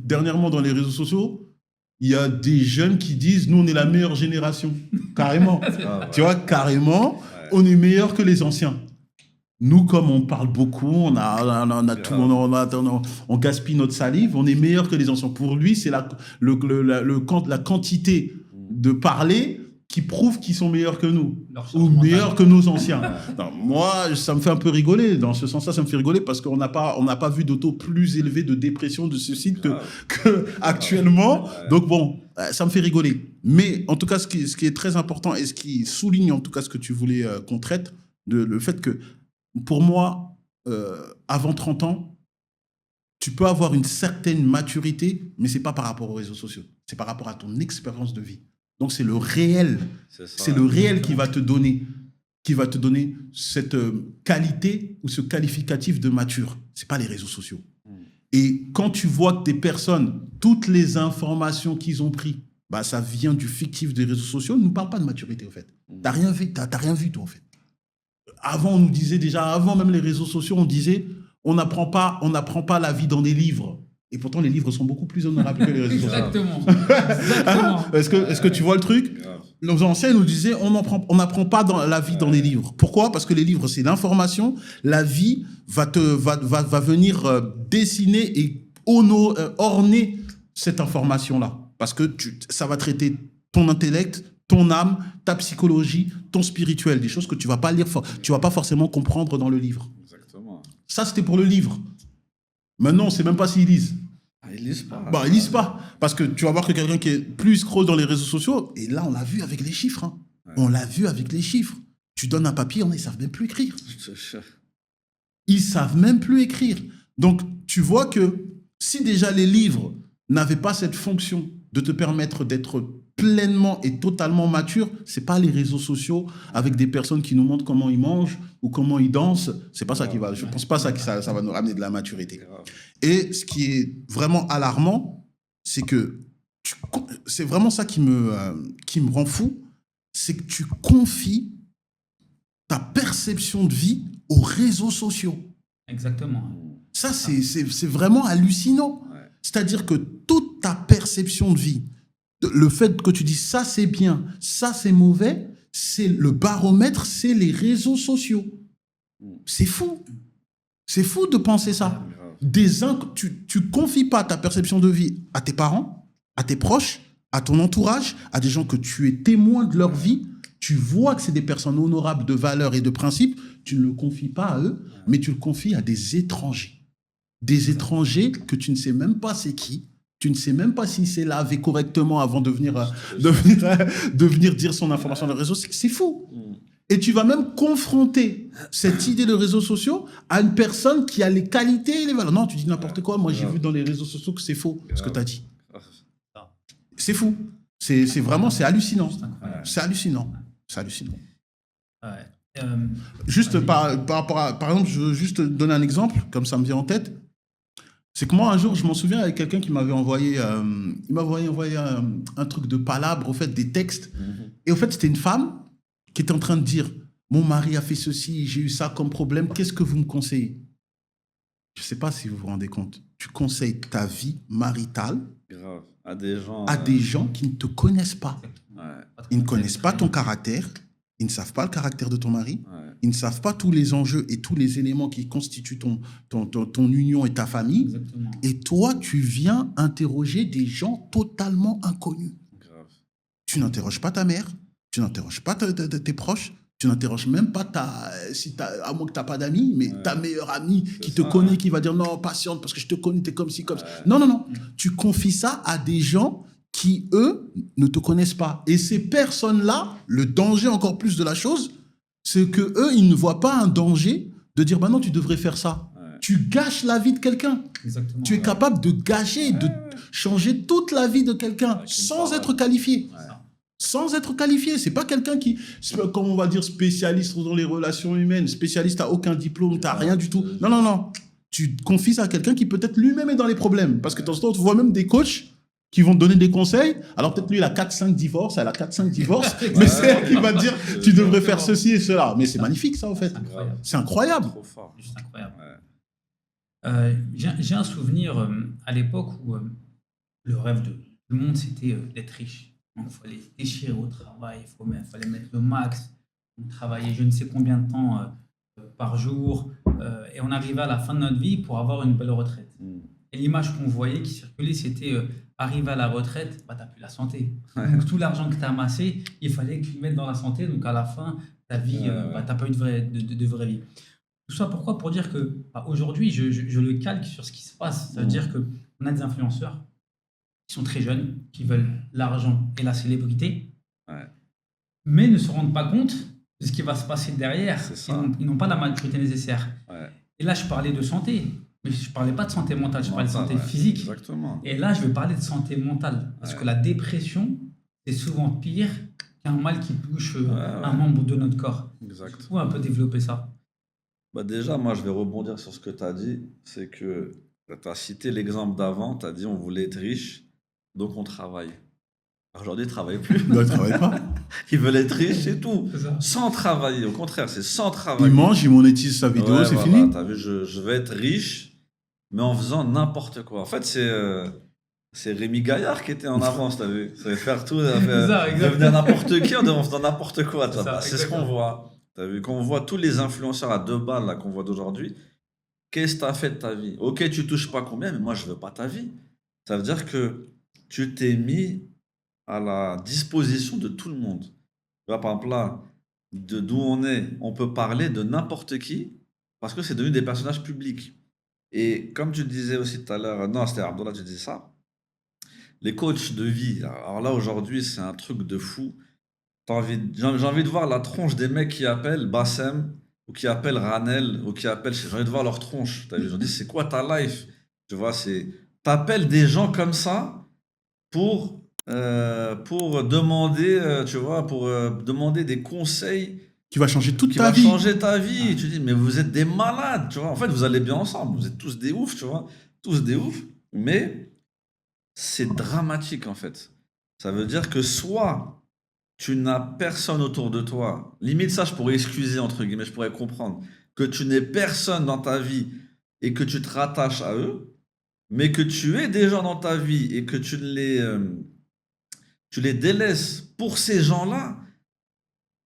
dernièrement, dans les réseaux sociaux, il y a des jeunes qui disent, nous, on est la meilleure génération. Carrément. Tu vois, carrément, on est meilleur que les anciens. Nous, comme on parle beaucoup, on gaspille notre salive, on est meilleur que les anciens. Pour lui, c'est la quantité de parler qui prouve qu'ils sont meilleurs que nous, ou meilleurs que nos anciens. Non, moi, ça me fait un peu rigoler. Dans ce sens-là, ça me fait rigoler parce qu'on n'a pas vu de taux plus élevé de dépression de suicide que actuellement. Donc bon, ça me fait rigoler. Mais en tout cas, ce qui est très important et ce qui souligne en tout cas ce que tu voulais qu'on traite, le fait que pour moi, avant 30 ans, tu peux avoir une certaine maturité, mais ce n'est pas par rapport aux réseaux sociaux. C'est par rapport à ton expérience de vie. Donc, c'est le réel. C'est le réel qui va te donner cette qualité ou ce qualificatif de mature. Ce n'est pas les réseaux sociaux. Et quand tu vois que des personnes, toutes les informations qu'ils ont prises, ça vient du fictif des réseaux sociaux, ne nous parle pas de maturité, en fait. Tu n'as rien vu, toi, en fait. Avant, on nous disait déjà, avant même les réseaux sociaux, on disait, on n'apprend pas la vie dans des livres. Et pourtant, les livres sont beaucoup plus honorables que les réseaux sociaux. Exactement. Est-ce que tu vois le truc? Nos anciens nous disaient, on n'apprend pas la vie dans les livres. Pourquoi? Parce que les livres, c'est l'information. La vie va venir dessiner et orner cette information-là. Parce que ça va traiter ton intellect, ton âme, ta psychologie, ton spirituel, des choses que tu vas pas lire, tu vas pas forcément comprendre dans le livre. Exactement. Ça, c'était pour le livre. Maintenant, on ne sait même pas s'ils lisent. Ils lisent pas. Ils lisent pas. Parce que tu vas voir que quelqu'un qui est plus scroll dans les réseaux sociaux, et là, on l'a vu avec les chiffres. Hein. On l'a vu avec les chiffres. Tu donnes un papier, ils ne savent même plus écrire. Ils savent même plus écrire. Donc, tu vois que si déjà les livres n'avaient pas cette fonction de te permettre d'être pleinement et totalement mature, c'est pas les réseaux sociaux avec des personnes qui nous montrent comment ils mangent ou comment ils dansent. C'est pas ça qui va. Je pense pas que ça va nous ramener de la maturité. Et ce qui est vraiment alarmant, c'est que c'est vraiment ça qui me rend fou, c'est que tu confies ta perception de vie aux réseaux sociaux. Exactement. Ça, c'est vraiment hallucinant. C'est-à-dire que toute ta perception de vie, le fait que tu dis ça c'est bien, ça c'est mauvais, c'est le baromètre, c'est les réseaux sociaux. C'est fou. C'est fou de penser ça. Tu confies pas ta perception de vie à tes parents, à tes proches, à ton entourage, à des gens que tu es témoin de leur vie, tu vois que c'est des personnes honorables de valeurs et de principes, tu ne le confies pas à eux, mais tu le confies à des étrangers. Des étrangers que tu ne sais même pas c'est qui, tu ne sais même pas s'il s'est lavé correctement avant de venir dire son information dans les réseaux. C'est fou. Et tu vas même confronter cette idée de réseaux sociaux à une personne qui a les qualités et les valeurs. Non, tu dis n'importe quoi. Moi, j'ai vu dans les réseaux sociaux que c'est faux, ce que tu as dit. C'est fou. C'est vraiment, c'est hallucinant. C'est hallucinant. C'est hallucinant. Ouais. Juste par rapport à... Par exemple, je veux juste donner un exemple, comme ça me vient en tête. C'est que moi, un jour, je m'en souviens avec quelqu'un qui m'avait envoyé... il m'avait envoyé un truc de palabres, au fait, des textes. Et au fait, c'était une femme qui était en train de dire « Mon mari a fait ceci, j'ai eu ça comme problème, qu'est-ce que vous me conseillez ?» Je ne sais pas si vous vous rendez compte. Tu conseilles ta vie maritale Grave. À des gens qui ne te connaissent pas. Ouais. Ils ne connaissent pas ton caractère, ils ne savent pas le caractère de ton mari, Ouais. ils ne savent pas tous les enjeux et tous les éléments qui constituent ton union et ta famille. Exactement. Et toi, tu viens interroger des gens totalement inconnus. Grave. Tu n'interroges pas ta mère, tu n'interroges pas tes proches, tu n'interroges même pas à moins que tu n'as pas d'amis, mais ta meilleure amie qui te connaît, qui va dire non, patiente, parce que je te connais, tu es comme ci, comme ça. Non, non, non. Tu confies ça à des gens qui, eux, ne te connaissent pas. Et ces personnes-là, le danger encore plus de la chose, c'est que eux, ils ne voient pas un danger de dire bah non, tu devrais faire ça. Ouais. Tu gâches la vie de quelqu'un. Exactement. Tu es capable de gâcher, de changer toute la vie de quelqu'un sans être qualifié. Ouais. Sans être qualifié. C'est pas quelqu'un qui, comme on va dire, spécialiste dans les relations humaines, spécialiste, t'as aucun diplôme, t'as rien du tout. Non, non, non. Tu confies ça à quelqu'un qui peut-être lui-même est dans les problèmes. Parce que de temps en temps, tu vois même des coachs qui vont te donner des conseils. Alors peut-être lui, il a 4-5 divorces, elle a 4-5 divorces, mais c'est elle qui va te dire, tu devrais faire ceci et cela. Mais c'est magnifique, ça, en fait. C'est incroyable. Trop fort. Juste incroyable. J'ai un souvenir à l'époque où le rêve de tout le monde, c'était d'être riche. Il fallait se déchirer au travail, il fallait mettre le max, travailler je ne sais combien de temps par jour, et on arrivait à la fin de notre vie pour avoir une belle retraite. Et l'image qu'on voyait qui circulait, c'était arriver à la retraite, bah, tu n'as plus la santé. Donc tout l'argent que tu as amassé, il fallait que tu le mettes dans la santé, donc à la fin, ta vie, tu n'as pas eu de vraie vie. Tout ça pourquoi ? Pour dire que aujourd'hui, je le calque sur ce qui se passe. Ça veut dire qu'on a des influenceurs qui sont très jeunes, qui veulent l'argent et la célébrité, mais ne se rendent pas compte de ce qui va se passer derrière. Ils n'ont pas la maturité nécessaire. Et là, je parlais de santé, mais je ne parlais pas de santé mentale, je parlais de santé physique. Exactement. Et là, je vais parler de santé mentale, parce que la dépression, c'est souvent pire qu'un mal qui touche un membre de notre corps. Exact. Tu peux un peu développer ça? Bah déjà, moi, je vais rebondir sur ce que tu as dit. C'est que tu as cité l'exemple d'avant, tu as dit on voulait être riche, donc on travaille. Aujourd'hui, ils ne travaillent plus. Ils ne travaillent pas. Ils veulent être riches, c'est tout. Sans travailler. Au contraire, c'est sans travailler. Ils mangent, ils monétisent sa vidéo, c'est fini. Tu as vu, je vais être riche, mais en faisant n'importe quoi. En fait, c'est Rémi Gaillard qui était en avance, tu as vu. Ça veut faire tout, devenir n'importe qui en faisant n'importe quoi. C'est ce qu'on voit. Tu as vu, quand on voit tous les influenceurs à 2 balles là, qu'on voit d'aujourd'hui, qu'est-ce que tu as fait de ta vie? Ok, tu touches pas combien, mais moi, je veux pas ta vie. Ça veut dire que tu t'es mis à la disposition de tout le monde. Tu vois, par exemple, là, d'où on est, on peut parler de n'importe qui parce que c'est devenu des personnages publics. Et comme tu disais aussi tout à l'heure, non, c'était Abdallah, tu disais ça, les coachs de vie, alors là, aujourd'hui, c'est un truc de fou. J'ai envie de voir la tronche des mecs qui appellent Bassem ou qui appellent Ranel ou qui appellent... J'ai envie de voir leur tronche. Je me dis, c'est quoi ta life? Tu vois, t'appelles des gens comme ça pour demander, tu vois, pour demander des conseils qui va changer toute qui ta va vie. changer ta vie. Tu dis, mais vous êtes des malades, tu vois. En fait, vous allez bien ensemble. Vous êtes tous des oufs, tu vois. Tous des oufs. Mais c'est dramatique, en fait. Ça veut dire que soit tu n'as personne autour de toi. Limite, ça, je pourrais excuser, entre guillemets, je pourrais comprendre. Que tu n'aies personne dans ta vie et que tu te rattaches à eux, mais que tu aies des gens dans ta vie et que tu les délaisses pour ces gens-là,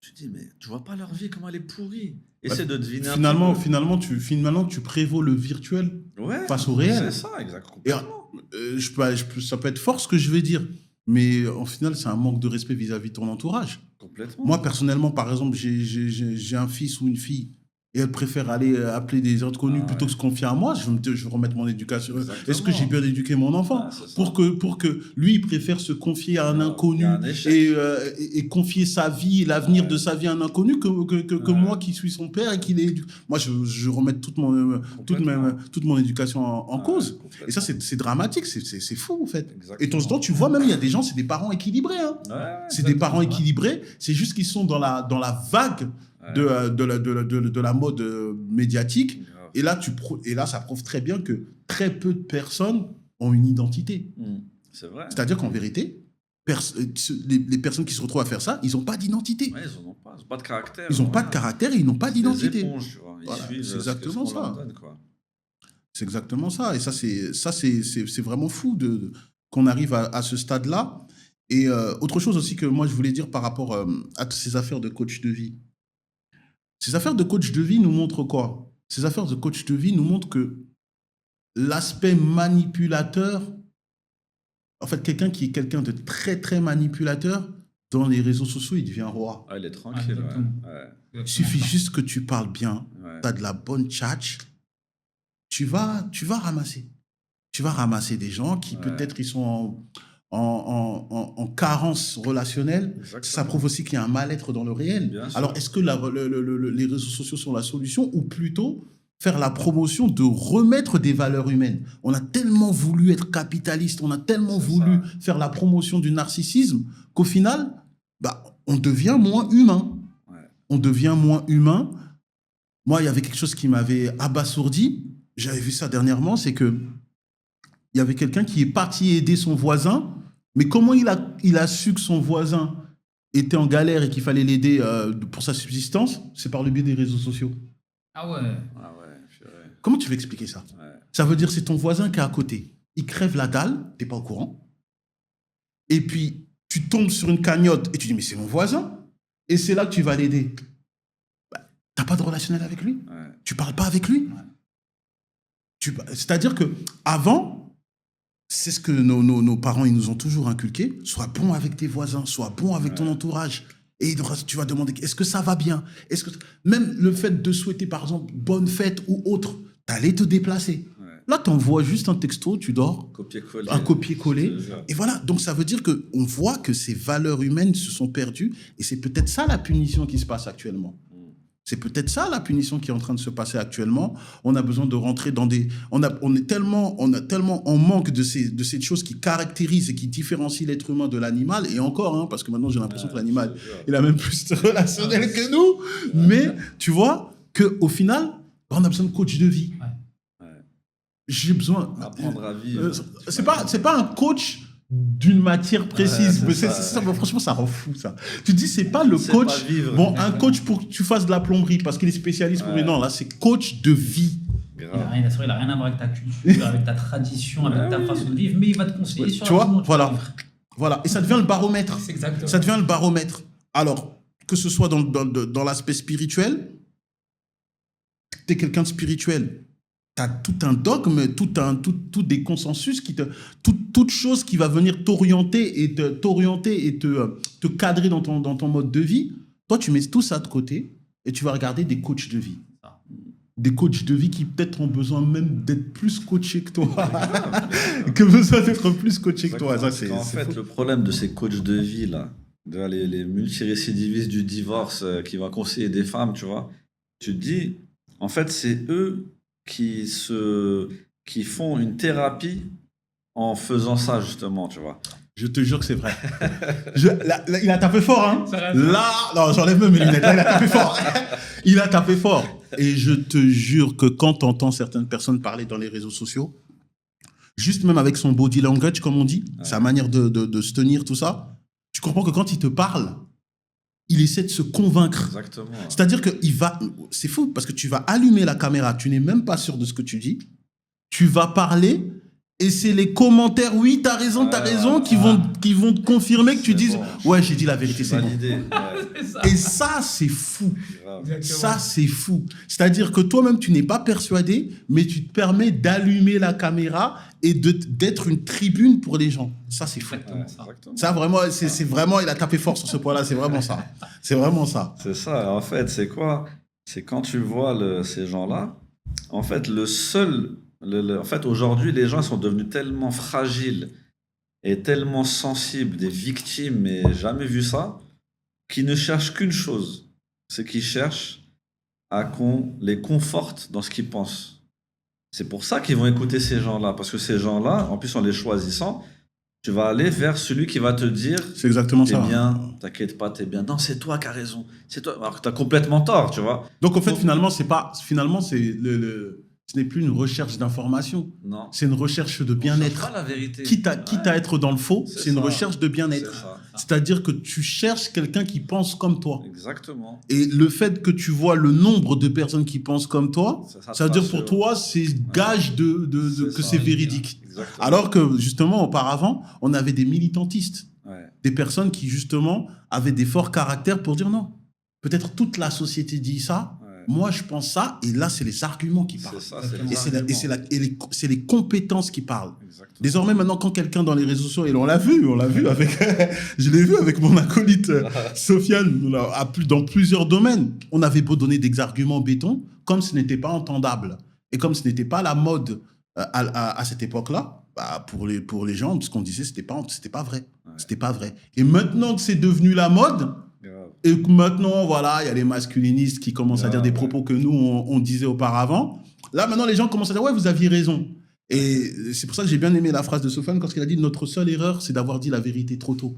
tu te dis, mais tu vois pas leur vie, comment elle est pourrie. Essaie de deviner finalement, tu prévaux le virtuel face au réel. C'est ça, exactement. Et, ça peut être fort ce que je vais dire, mais en final, c'est un manque de respect vis-à-vis de ton entourage. Complètement. Moi, personnellement, par exemple, j'ai un fils ou une fille et elle préfère aller appeler des inconnus plutôt que se confier à moi, je vais remettre mon éducation. Exactement. Est-ce que j'ai bien éduqué mon enfant pour que lui, il préfère se confier à un inconnu et confier sa vie, l'avenir de sa vie à un inconnu que moi qui suis son père et qu'il est... Moi, je remets toute mon éducation en cause. Et ça, c'est dramatique, c'est fou, en fait. Exactement. Et de temps en temps, tu vois, même, il y a des gens, c'est des parents équilibrés. Hein. C'est des parents équilibrés, c'est juste qu'ils sont dans la vague de la mode médiatique. Et là, ça prouve très bien que très peu de personnes ont une identité. C'est vrai. C'est-à-dire qu'en vérité, les personnes qui se retrouvent à faire ça, ils n'ont pas d'identité. Ouais, ils n'ont pas de caractère. Ils n'ont pas de caractère et ils n'ont pas d'identité. Des éponges, tu vois. Voilà, c'est exactement ça. C'est exactement ça. Et ça, c'est vraiment fou qu'on arrive à ce stade-là. Et autre chose aussi que moi, je voulais dire par rapport à ces affaires de coach de vie. Ces affaires de coach de vie nous montrent quoi? Ces affaires de coach de vie nous montrent que l'aspect manipulateur, en fait, quelqu'un qui est quelqu'un de très, très manipulateur, dans les réseaux sociaux, il devient roi. Il est tranquille. Il suffit juste que tu parles bien, tu as de la bonne tchatch, tu vas ramasser. Tu vas ramasser des gens qui peut-être ils sont en carence relationnelle. Exactement. Ça prouve aussi qu'il y a un mal-être dans le réel. Alors, est-ce que les réseaux sociaux sont la solution ou plutôt faire la promotion de remettre des valeurs humaines? On a tellement voulu être capitaliste, on a tellement voulu faire la promotion du narcissisme qu'au final, on devient moins humain. On devient moins humain. Moi, il y avait quelque chose qui m'avait abasourdi. J'avais vu ça dernièrement, c'est que il y avait quelqu'un qui est parti aider son voisin, mais comment il a su que son voisin était en galère et qu'il fallait l'aider pour sa subsistance? C'est par le biais des réseaux sociaux. Ah ouais. Comment tu veux expliquer ça? Ça veut dire que c'est ton voisin qui est à côté. Il crève la dalle, t'es pas au courant. Et puis, tu tombes sur une cagnotte et tu dis, mais c'est mon voisin. Et c'est là que tu vas l'aider. T'as pas de relationnel avec lui. Tu parles pas avec lui. C'est-à-dire que avant, c'est ce que nos parents ils nous ont toujours inculqué. Sois bon avec tes voisins, sois bon avec ton entourage. Et tu vas demander, est-ce que ça va bien? Même le fait de souhaiter, par exemple, bonne fête ou autre, t'allais te déplacer. Là, t'envoies juste un texto, tu dors, un copier-coller. Et voilà, donc ça veut dire qu'on voit que ces valeurs humaines se sont perdues. Et c'est peut-être ça la punition qui se passe actuellement. C'est peut-être ça la punition qui est en train de se passer actuellement. On a besoin de rentrer dans des... On est tellement en manque de ces choses qui caractérisent et qui différencient l'être humain de l'animal. Et encore, parce que maintenant j'ai l'impression que l'animal, il a même plus de relationnel que nous. Mais tu vois qu'au final, on a besoin de coach de vie. J'ai besoin... Apprendre à vivre. C'est pas un coach d'une matière précise. Mais franchement, ça rend fou, ça. Tu dis, c'est pas le coach... un coach pour que tu fasses de la plomberie parce qu'il est spécialiste. Mais non, là, c'est coach de vie. Il n'a rien à voir avec ta culture, avec ta tradition, avec ta façon de vivre, mais il va te conseiller sur tu vois, voilà. Et ça devient le baromètre. Exactement. Ça devient le baromètre. Alors, que ce soit dans l'aspect spirituel, tu es quelqu'un de spirituel. Tu as tout un dogme, tout des consensus, toute chose qui va venir t'orienter et te cadrer dans ton mode de vie. Toi, tu mets tout ça de côté et tu vas regarder des coachs de vie. Des coachs de vie qui peut-être ont besoin même d'être plus coachés que toi. Que besoin d'être plus coachés que toi. Ça, en fait, le problème de ces coachs de vie, là, les multirécidivistes du divorce qui vont conseiller des femmes, tu vois, tu te dis, en fait, c'est eux qui font une thérapie en faisant ça, justement, tu vois. Je te jure que c'est vrai. Il a tapé fort, hein. Là, non, j'enlève même mes lunettes. Là, il a tapé fort. Il a tapé fort. Et je te jure que quand tu entends certaines personnes parler dans les réseaux sociaux, juste même avec son body language, comme on dit, sa manière de se tenir, tout ça, tu comprends que quand il te parle, il essaie de se convaincre. Exactement. C'est-à-dire que c'est fou, parce que tu vas allumer la caméra, tu n'es même pas sûr de ce que tu dis, tu vas parler, et c'est les commentaires, oui, t'as raison, qui vont te confirmer que tu dises, ouais, j'ai dit la vérité, c'est bon. Et ça, c'est fou. Ça, c'est fou. C'est-à-dire que toi-même, tu n'es pas persuadé, mais tu te permets d'allumer la caméra et d'être une tribune pour les gens. Ça, c'est fou. Exactement ça. Exactement. Ça, vraiment, c'est vraiment, il a tapé fort sur ce point-là. C'est vraiment ça. C'est vraiment ça. C'est ça, en fait, c'est quoi? C'est quand tu vois ces gens-là, en fait, en fait, aujourd'hui, les gens sont devenus tellement fragiles et tellement sensibles, des victimes, mais jamais vu ça, qu'ils ne cherchent qu'une chose, c'est qu'ils cherchent à qu'on les conforte dans ce qu'ils pensent. C'est pour ça qu'ils vont écouter ces gens-là, parce que ces gens-là, en plus en les choisissant, tu vas aller vers celui qui va te dire C'est exactement t'es ça. bien, t'inquiète pas, t'es bien. Non, c'est toi qui as raison. C'est toi. Alors que t'as complètement tort, tu vois. Donc, en fait, finalement, ce n'est plus une recherche d'information. Non. C'est une recherche de On cherche bien-être. pas la vérité. Quitte à être dans le faux, C'est c'est une ça. recherche de C'est bien-être. ça. C'est-à-dire que tu cherches quelqu'un qui pense comme toi. Exactement. Et le fait que tu vois le nombre de personnes qui pensent comme toi, ça veut dire pour toi, c'est gage que c'est véridique. Exactement. Alors que, justement, auparavant, on avait des militantistes, Ouais. des personnes qui, justement, avaient des forts caractères pour dire non. Peut-être toute la société dit ça, Ouais. moi je pense ça, et là, c'est les arguments qui C'est parlent. ça, Et c'est les compétences qui parlent. Exactement. Désormais, maintenant, quand quelqu'un dans les réseaux sociaux, et on l'a vu avec, je l'ai vu avec mon acolyte Sofiane, dans plusieurs domaines, on avait beau donner des arguments béton, comme ce n'était pas entendable, et comme ce n'était pas la mode à cette époque-là, bah, pour les gens, ce qu'on disait, c'était pas vrai. Ouais. C'était pas vrai. Et maintenant que c'est devenu la mode, Grave. et que maintenant, voilà, il y a les masculinistes qui commencent à dire des propos que nous, on disait auparavant. Là, maintenant, les gens commencent à dire, ouais, vous aviez raison. Et c'est pour ça que j'ai bien aimé la phrase de Sofiane quand il a dit, notre seule erreur, c'est d'avoir dit la vérité trop tôt.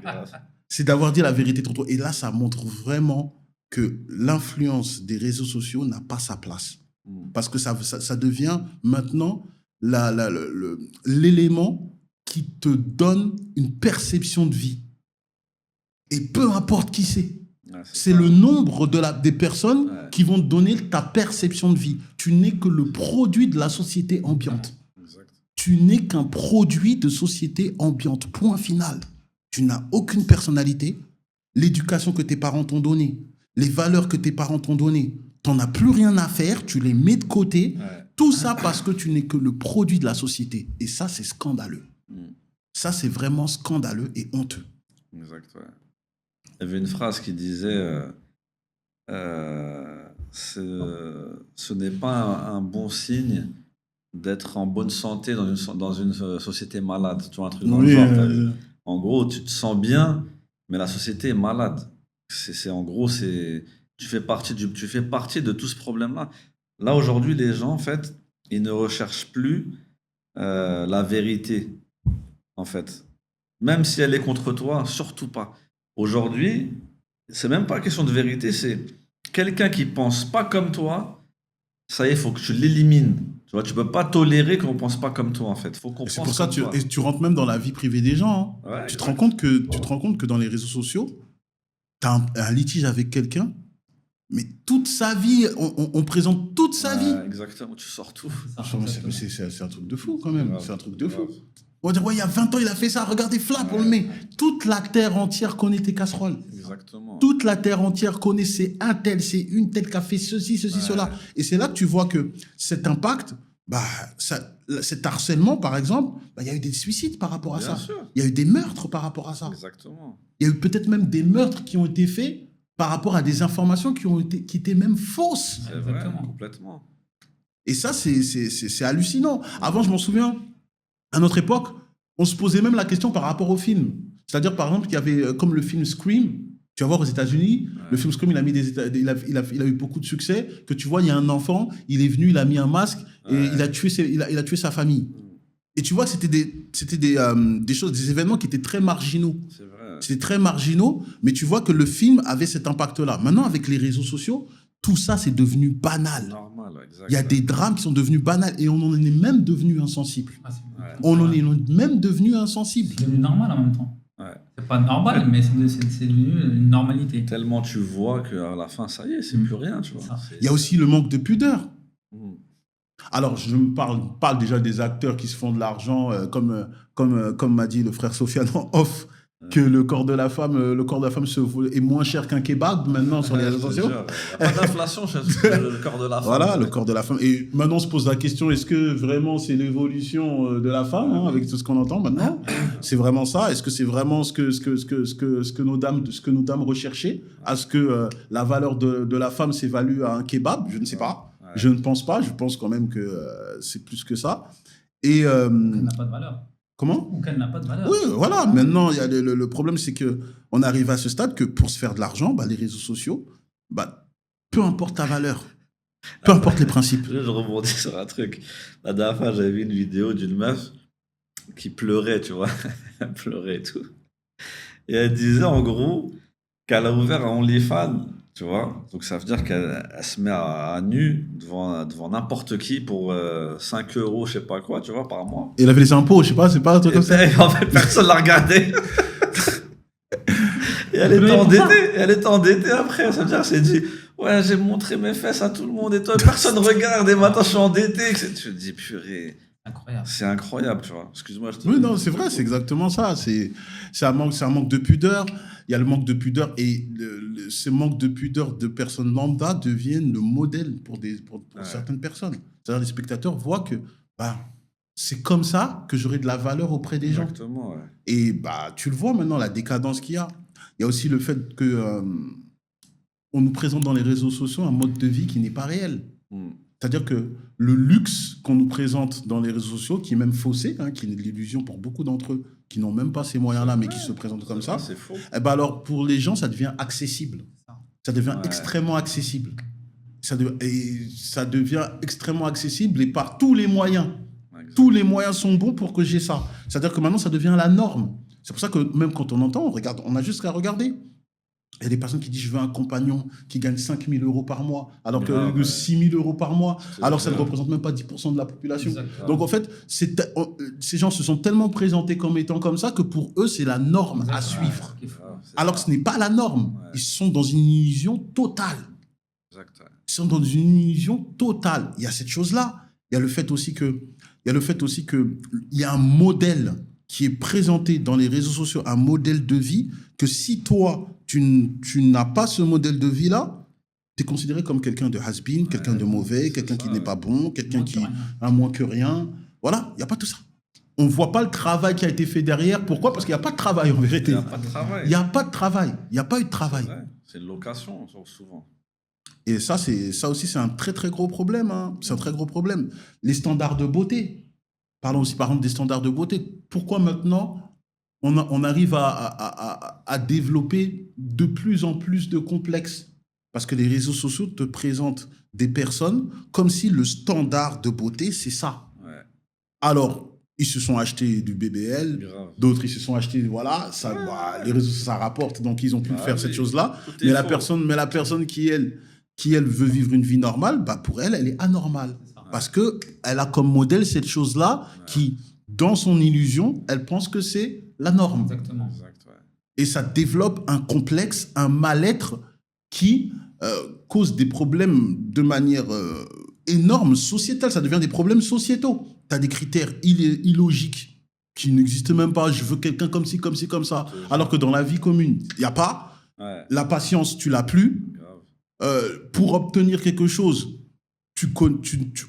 Grave. C'est d'avoir dit la vérité trop tôt. Et là, ça montre vraiment que l'influence des réseaux sociaux n'a pas sa place. Parce que ça devient maintenant l'élément qui te donne une perception de vie. Et peu importe qui c'est. Ouais, C'est ça. le nombre des personnes Ouais. qui vont te donner ta perception de vie. Tu n'es que le produit de la société ambiante. Exact. Tu n'es qu'un produit de société ambiante. Point final. Tu n'as aucune personnalité. L'éducation que tes parents t'ont donnée, les valeurs que tes parents t'ont données, t'en as plus rien à faire, tu les mets de côté. Ouais. Tout ça parce que tu n'es que le produit de la société. Et ça, c'est scandaleux. Ça, c'est vraiment scandaleux et honteux. Exact, ouais. Il y avait une phrase qui disait ce n'est pas un bon signe d'être en bonne santé dans une société malade. Tu vois, un truc dans le genre. En gros, tu te sens bien, mais la société est malade. En gros, tu fais partie de tout ce problème-là. Là, aujourd'hui, les gens, en fait, ils ne recherchent plus la vérité, en fait. Même si elle est contre toi, surtout pas. Aujourd'hui, c'est même pas question de vérité, c'est quelqu'un qui pense pas comme toi, ça y est, il faut que tu l'élimines. Tu vois, tu peux pas tolérer qu'on pense pas comme toi, en fait. Faut qu'on pense C'est pour ça comme toi. tu rentres même dans la vie privée des gens. Hein. Ouais, Tu te rends compte que dans les réseaux sociaux, tu as un litige avec quelqu'un, mais toute sa vie, on présente toute sa vie. Exactement, tu sors tout. C'est un truc de fou quand même. Grave. C'est un truc de fou. Grave. On va dire, ouais, il y a 20 ans, il a fait ça, regardez, flap, on le met. Toute la terre entière connaît tes casseroles. Exactement. Toute la terre entière connaît c'est un tel, c'est une telle qui a fait ceci, cela. Et c'est là que tu vois que cet impact, cet harcèlement, par exemple, il y a eu des suicides par rapport à Bien ça. sûr. Il y a eu des meurtres par rapport à ça. Exactement. Il y a eu peut-être même des meurtres qui ont été faits par rapport à des informations qui étaient même fausses. C'est vrai, Exactement. complètement. Et ça, c'est hallucinant. Avant, je m'en souviens, à notre époque, on se posait même la question par rapport au film. C'est-à-dire, par exemple, qu'il y avait, comme le film Scream, tu vas voir aux États-Unis, le film Scream, il a eu beaucoup de succès, que tu vois, il y a un enfant, il est venu, il a mis un masque, et il a tué sa famille. Et tu vois que c'était des choses, des événements qui étaient très marginaux. C'est vrai. C'était très marginaux, mais tu vois que le film avait cet impact-là. Maintenant, avec les réseaux sociaux, tout ça, c'est devenu banal. Normal, exact. Il y a des drames qui sont devenus banals et on en est même devenu insensible. Ah, c'est On en est même devenu insensible. devenu normal en même temps. Ouais. C'est pas normal, mais c'est devenu une normalité. Tellement tu vois qu'à la fin, ça y est, c'est plus rien, tu vois. Ça. Il y a aussi le manque de pudeur. Mm. Alors, je parle déjà des acteurs qui se font de l'argent, comme m'a dit le frère Sofiane en off. que le corps de la femme, est moins cher qu'un kebab maintenant sur les réseaux sociaux. Il n'y a pas d'inflation chez le corps de la femme. Voilà, le corps de la femme. Et maintenant, on se pose la question, est-ce que vraiment c'est l'évolution de la femme, avec tout ce qu'on entend maintenant? C'est vraiment ça? Est-ce que c'est vraiment ce que nos dames recherchaient? Est-ce que la valeur de la femme s'évalue à un kebab? Je ne sais pas. Ouais. Je ne pense pas. Je pense quand même que c'est plus que ça. Et Elle n'a pas de valeur. comment? Ou qu'elle n'a pas de valeur. Oui, voilà. Maintenant, il y a le problème, c'est que on arrive à ce stade que pour se faire de l'argent, les réseaux sociaux, peu importe ta valeur, peu importe les principes. Je rebondis sur un truc. La dernière fois, j'avais vu une vidéo d'une meuf qui pleurait, tu vois. Elle pleurait et tout. Et elle disait en gros qu'elle a ouvert un OnlyFans, tu vois. Donc ça veut dire qu'elle se met à nu devant n'importe qui pour 5 euros, je sais pas quoi, tu vois, par mois. Et elle avait les impôts, je sais pas, c'est pas un truc comme ça. Et en fait, personne l'a regardé. Et elle était endettée après. Ça veut dire qu'elle s'est dit, ouais, j'ai montré mes fesses à tout le monde et toi, personne regarde et maintenant je suis endetté. Tu te dis, purée. Incroyable. C'est incroyable, tu vois. Excuse-moi, je te Oui, non, c'est vrai, c'est exactement ça. C'est un manque de pudeur. Il y a le manque de pudeur et ce manque de pudeur de personnes lambda deviennent le modèle pour certaines personnes. C'est-à-dire les spectateurs voient que c'est comme ça que j'aurai de la valeur auprès des gens. Exactement, ouais. Et tu le vois maintenant, la décadence qu'il y a. Il y a aussi le fait que on nous présente dans les réseaux sociaux un mode de vie qui n'est pas réel. C'est-à-dire que le luxe qu'on nous présente dans les réseaux sociaux, qui est même faussé, qui est de l'illusion pour beaucoup d'entre eux, qui n'ont même pas ces moyens-là, mais qui se présentent comme ça, C'est faux. alors pour les gens, ça devient accessible. Ça devient extrêmement accessible. Ça devient extrêmement accessible et par tous les moyens. Exactement. Tous les moyens sont bons pour que j'ai ça. C'est-à-dire que maintenant, ça devient la norme. C'est pour ça que même quand on entend, on a juste qu'à regarder. Il y a des personnes qui disent je veux un compagnon qui gagne 5 000 euros par mois, alors que 6 000 euros par mois, alors ça ne représente même pas 10% de la population. Exactement. Donc en fait, ces gens se sont tellement présentés comme étant comme ça que pour eux, c'est la norme à suivre. Alors que ce n'est pas la norme. Ouais. Ils sont dans une illusion totale. Exact, ouais. Ils sont dans une illusion totale. Il y a cette chose-là. Il y a le fait aussi que il y a un modèle qui est présenté dans les réseaux sociaux, un modèle de vie, que si toi, tu n'as pas ce modèle de vie-là, tu es considéré comme quelqu'un de has-been, quelqu'un de mauvais, quelqu'un qui n'est pas bon, quelqu'un qui a moins que rien. Voilà, il n'y a pas tout ça. On ne voit pas le travail qui a été fait derrière. Pourquoi? Parce qu'il n'y a pas de travail, en vérité. Il n'y a pas de travail. Il n'y a pas de travail. Il n'y a pas eu de travail. C'est une location, souvent. Et ça aussi, c'est un très, très gros problème. C'est un très gros problème. Les standards de beauté. Parlons aussi, par exemple, des standards de beauté. Pourquoi maintenant, on arrive à développer de plus en plus de complexes? Parce que les réseaux sociaux te présentent des personnes comme si le standard de beauté, c'est ça. Ouais. Alors, ils se sont achetés du BBL, Grave. d'autres, ils se sont achetés, voilà, les réseaux sociaux, ça rapporte, donc ils ont pu faire cette chose-là. Mais la personne qui, elle, veut vivre une vie normale, pour elle, elle est anormale. Parce qu'elle a comme modèle cette chose-là qui, dans son illusion, elle pense que c'est la norme. Exactement. Exact, ouais. Et ça développe un complexe, un mal-être qui cause des problèmes de manière énorme, sociétale. Ça devient des problèmes sociétaux. Tu as des critères illogiques qui n'existent même pas. Je veux quelqu'un comme ci, comme ci, comme ça. Alors que dans la vie commune, il n'y a pas. Ouais. La patience, tu l'as plus. Pour obtenir quelque chose,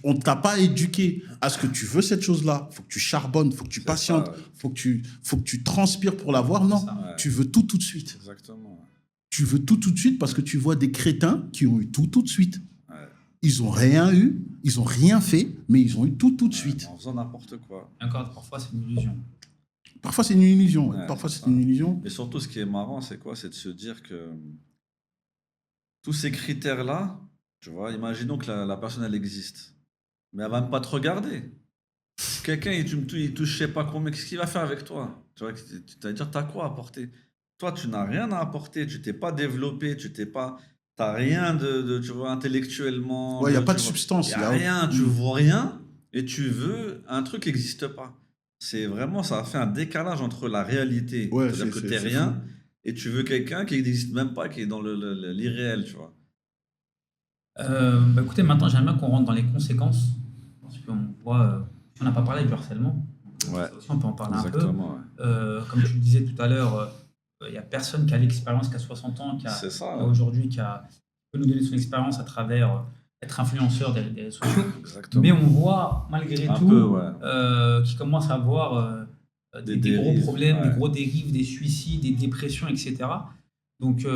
on ne t'a pas éduqué à ce que tu veux cette chose-là. Il faut que tu charbonnes, il faut que tu patientes, faut que tu transpires pour l'avoir. Non, tu veux tout de suite. Exactement. Tu veux tout de suite parce que tu vois des crétins qui ont eu tout de suite. Ouais. Ils n'ont rien eu, ils n'ont rien fait, mais ils ont eu tout de suite. En faisant n'importe quoi. Et encore, parfois, c'est une illusion. Parfois, c'est une illusion. Ouais, Parfois, c'est c'est ça. une illusion. Et surtout, ce qui est marrant, c'est quoi? C'est de se dire que tous ces critères-là, tu vois, imaginons que la personne, elle existe. Mais elle va même pas te regarder. Si quelqu'un, il touche, je sais pas combien, qu'est-ce qu'il va faire avec toi? Tu vois, tu vas dire, t'as quoi à apporter? Toi, tu n'as rien à apporter, tu t'es pas développé, t'as rien tu vois, intellectuellement. Ouais, il n'y a pas de tu vois, substance. y a rien, tu vois rien, et tu veux un truc qui n'existe pas. C'est vraiment, ça a fait un décalage entre la réalité, Ouais, c'est-à-dire que c'est t'es fou. rien, et tu veux quelqu'un qui n'existe même pas, qui est dans l'irréel, tu vois. Écoutez, maintenant, j'aimerais bien qu'on rentre dans les conséquences. Parce qu'on voit, on n'a pas parlé du harcèlement. Ouais. Ça aussi, on peut en parler un peu. Exactement, ouais. Comme tu le disais tout à l'heure, il n'y a personne qui a l'expérience, qui a 60 ans, C'est ça. aujourd'hui, qui peut nous donner son expérience à travers être influenceur des réseaux sociaux. Exactement. Mais on voit malgré Un tout peu, ouais. qu'il commence à avoir Des des gros dérives, problèmes, ouais. des gros dérives, des suicides, des dépressions, etc. Donc,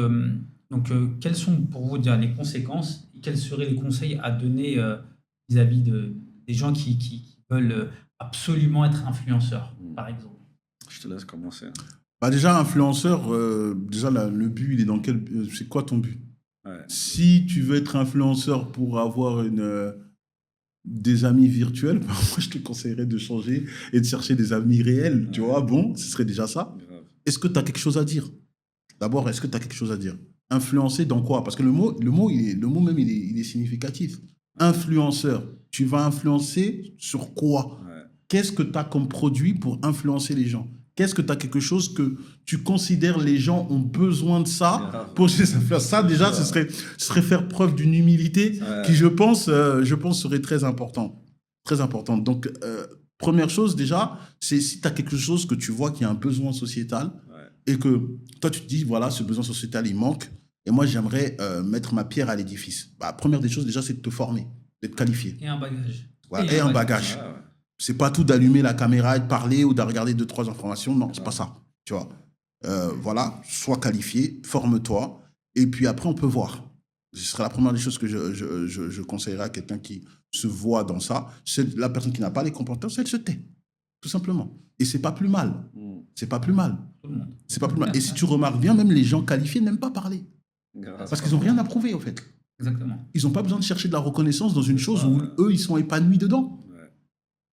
quelles sont pour vous dire, les conséquences et quels seraient les conseils à donner vis-à-vis des gens qui veulent absolument être influenceurs, par exemple? Je te laisse commencer. Bah déjà, influenceur, déjà, le but, il est dans quel... c'est quoi ton but? Ouais. Si tu veux être influenceur pour avoir des amis virtuels, bah, moi, je te conseillerais de changer et de chercher des amis réels, tu vois. Bon, ce serait déjà ça. Grave. Est-ce que tu as quelque chose à dire? D'abord, est-ce que tu as quelque chose à dire? Influencer dans quoi? Parce que le mot même, il est significatif. Influenceur, tu vas influencer sur quoi? Ouais. Qu'est-ce que tu as comme produit pour influencer les gens? Qu'est-ce que tu as quelque chose que tu considères les gens ont besoin de ça Grave. pour faire ça? Déjà, ce serait faire preuve d'une humilité qui, je pense, serait très important. Très importante. Donc, première chose, déjà, c'est si tu as quelque chose que tu vois qu'il y a un besoin sociétal et que toi, tu te dis, voilà, ce besoin sociétal, il manque. Et moi, j'aimerais mettre ma pierre à l'édifice. Bah, première des choses, déjà, c'est de te former, d'être qualifié. Et un bagage. Voilà, et un bagage. Ouais. C'est pas tout d'allumer la caméra et de parler ou de regarder 2-3 informations. Non, c'est pas ça. Tu vois. Voilà, sois qualifié, forme-toi. Et puis après, on peut voir. Ce serait la première des choses que je conseillerais à quelqu'un qui se voit dans ça. C'est la personne qui n'a pas les compétences, elle se tait. Tout simplement. Et c'est pas plus mal. C'est pas plus mal. Tout le monde. C'est pas plus mal. Et si tu remarques bien, même les gens qualifiés n'aiment pas parler. Grave. Parce qu'ils n'ont rien à prouver, au fait. Exactement. Ils n'ont pas besoin de chercher de la reconnaissance dans une chose ça, où ouais. eux, ils sont épanouis dedans. Ouais.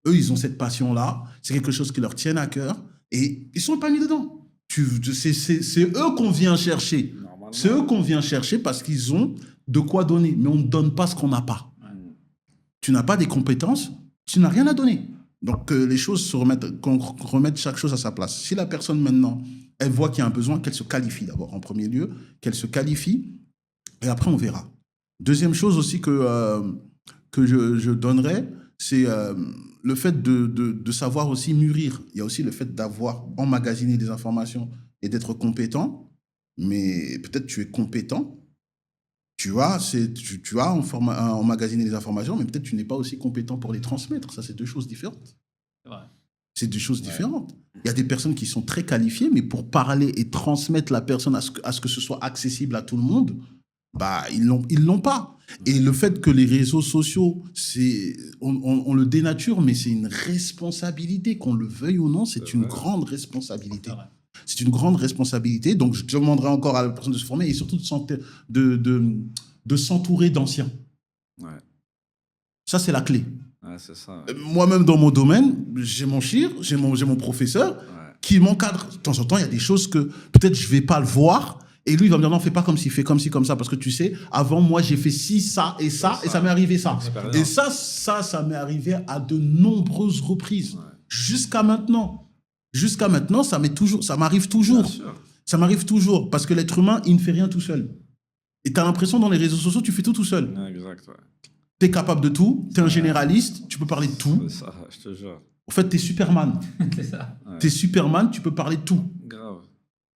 Eux, ils ont cette passion-là. C'est quelque chose qui leur tient à cœur. Et ils sont épanouis dedans. C'est eux qu'on vient chercher. Normalement. C'est eux qu'on vient chercher parce qu'ils ont de quoi donner. Mais on ne donne pas ce qu'on n'a pas. Ouais. Tu n'as pas des compétences, tu n'as rien à donner. Donc, les choses qu'on remette chaque chose à sa place. Si la personne, maintenant, elle voit qu'il y a un besoin, qu'elle se qualifie d'abord, en premier lieu, qu'elle se qualifie, et après, on verra. Deuxième chose aussi que je donnerais, c'est le fait de savoir aussi mûrir. Il y a aussi le fait d'avoir emmagasiné des informations et d'être compétent, mais peut-être tu es compétent, tu as emmagasiné les informations, mais peut-être tu n'es pas aussi compétent pour les transmettre. Ça, c'est deux choses différentes. C'est vrai. C'est deux choses différentes. Il y a des personnes qui sont très qualifiées, mais pour parler et transmettre la personne à ce que ce soit accessible à tout le monde, bah, ils l'ont pas. Et le fait que les réseaux sociaux, on le dénature, mais c'est une responsabilité, qu'on le veuille ou non, c'est une grande responsabilité. C'est vrai. C'est une grande responsabilité. Donc, je demanderai encore à la personne de se former et surtout de s'entourer d'anciens. Ouais. Ça, c'est la clé. Ouais, c'est ça. Moi-même, dans mon domaine, j'ai mon chir, j'ai mon professeur qui m'encadre. De temps en temps, il y a des choses que peut-être je ne vais pas le voir. Et lui, il va me dire, non, fais pas comme ci, fais comme ci, comme ça. Parce que tu sais, avant, moi, j'ai fait ci, ça et ça, et ça m'est arrivé ça. Et ça m'est arrivé à de nombreuses reprises. Ouais. Jusqu'à maintenant. Jusqu'à maintenant, ça m'arrive toujours. Bien sûr. Ça m'arrive toujours. Parce que l'être humain, il ne fait rien tout seul. Et tu as l'impression, dans les réseaux sociaux, tu fais tout seul. Ouais, exact, ouais. Tu es capable de tout, tu es un généraliste, tu peux parler de tout. C'est ça, je te jure. En fait, tu es Superman. C'est ça. Ouais. Tu es Superman, tu peux parler de tout. Grave.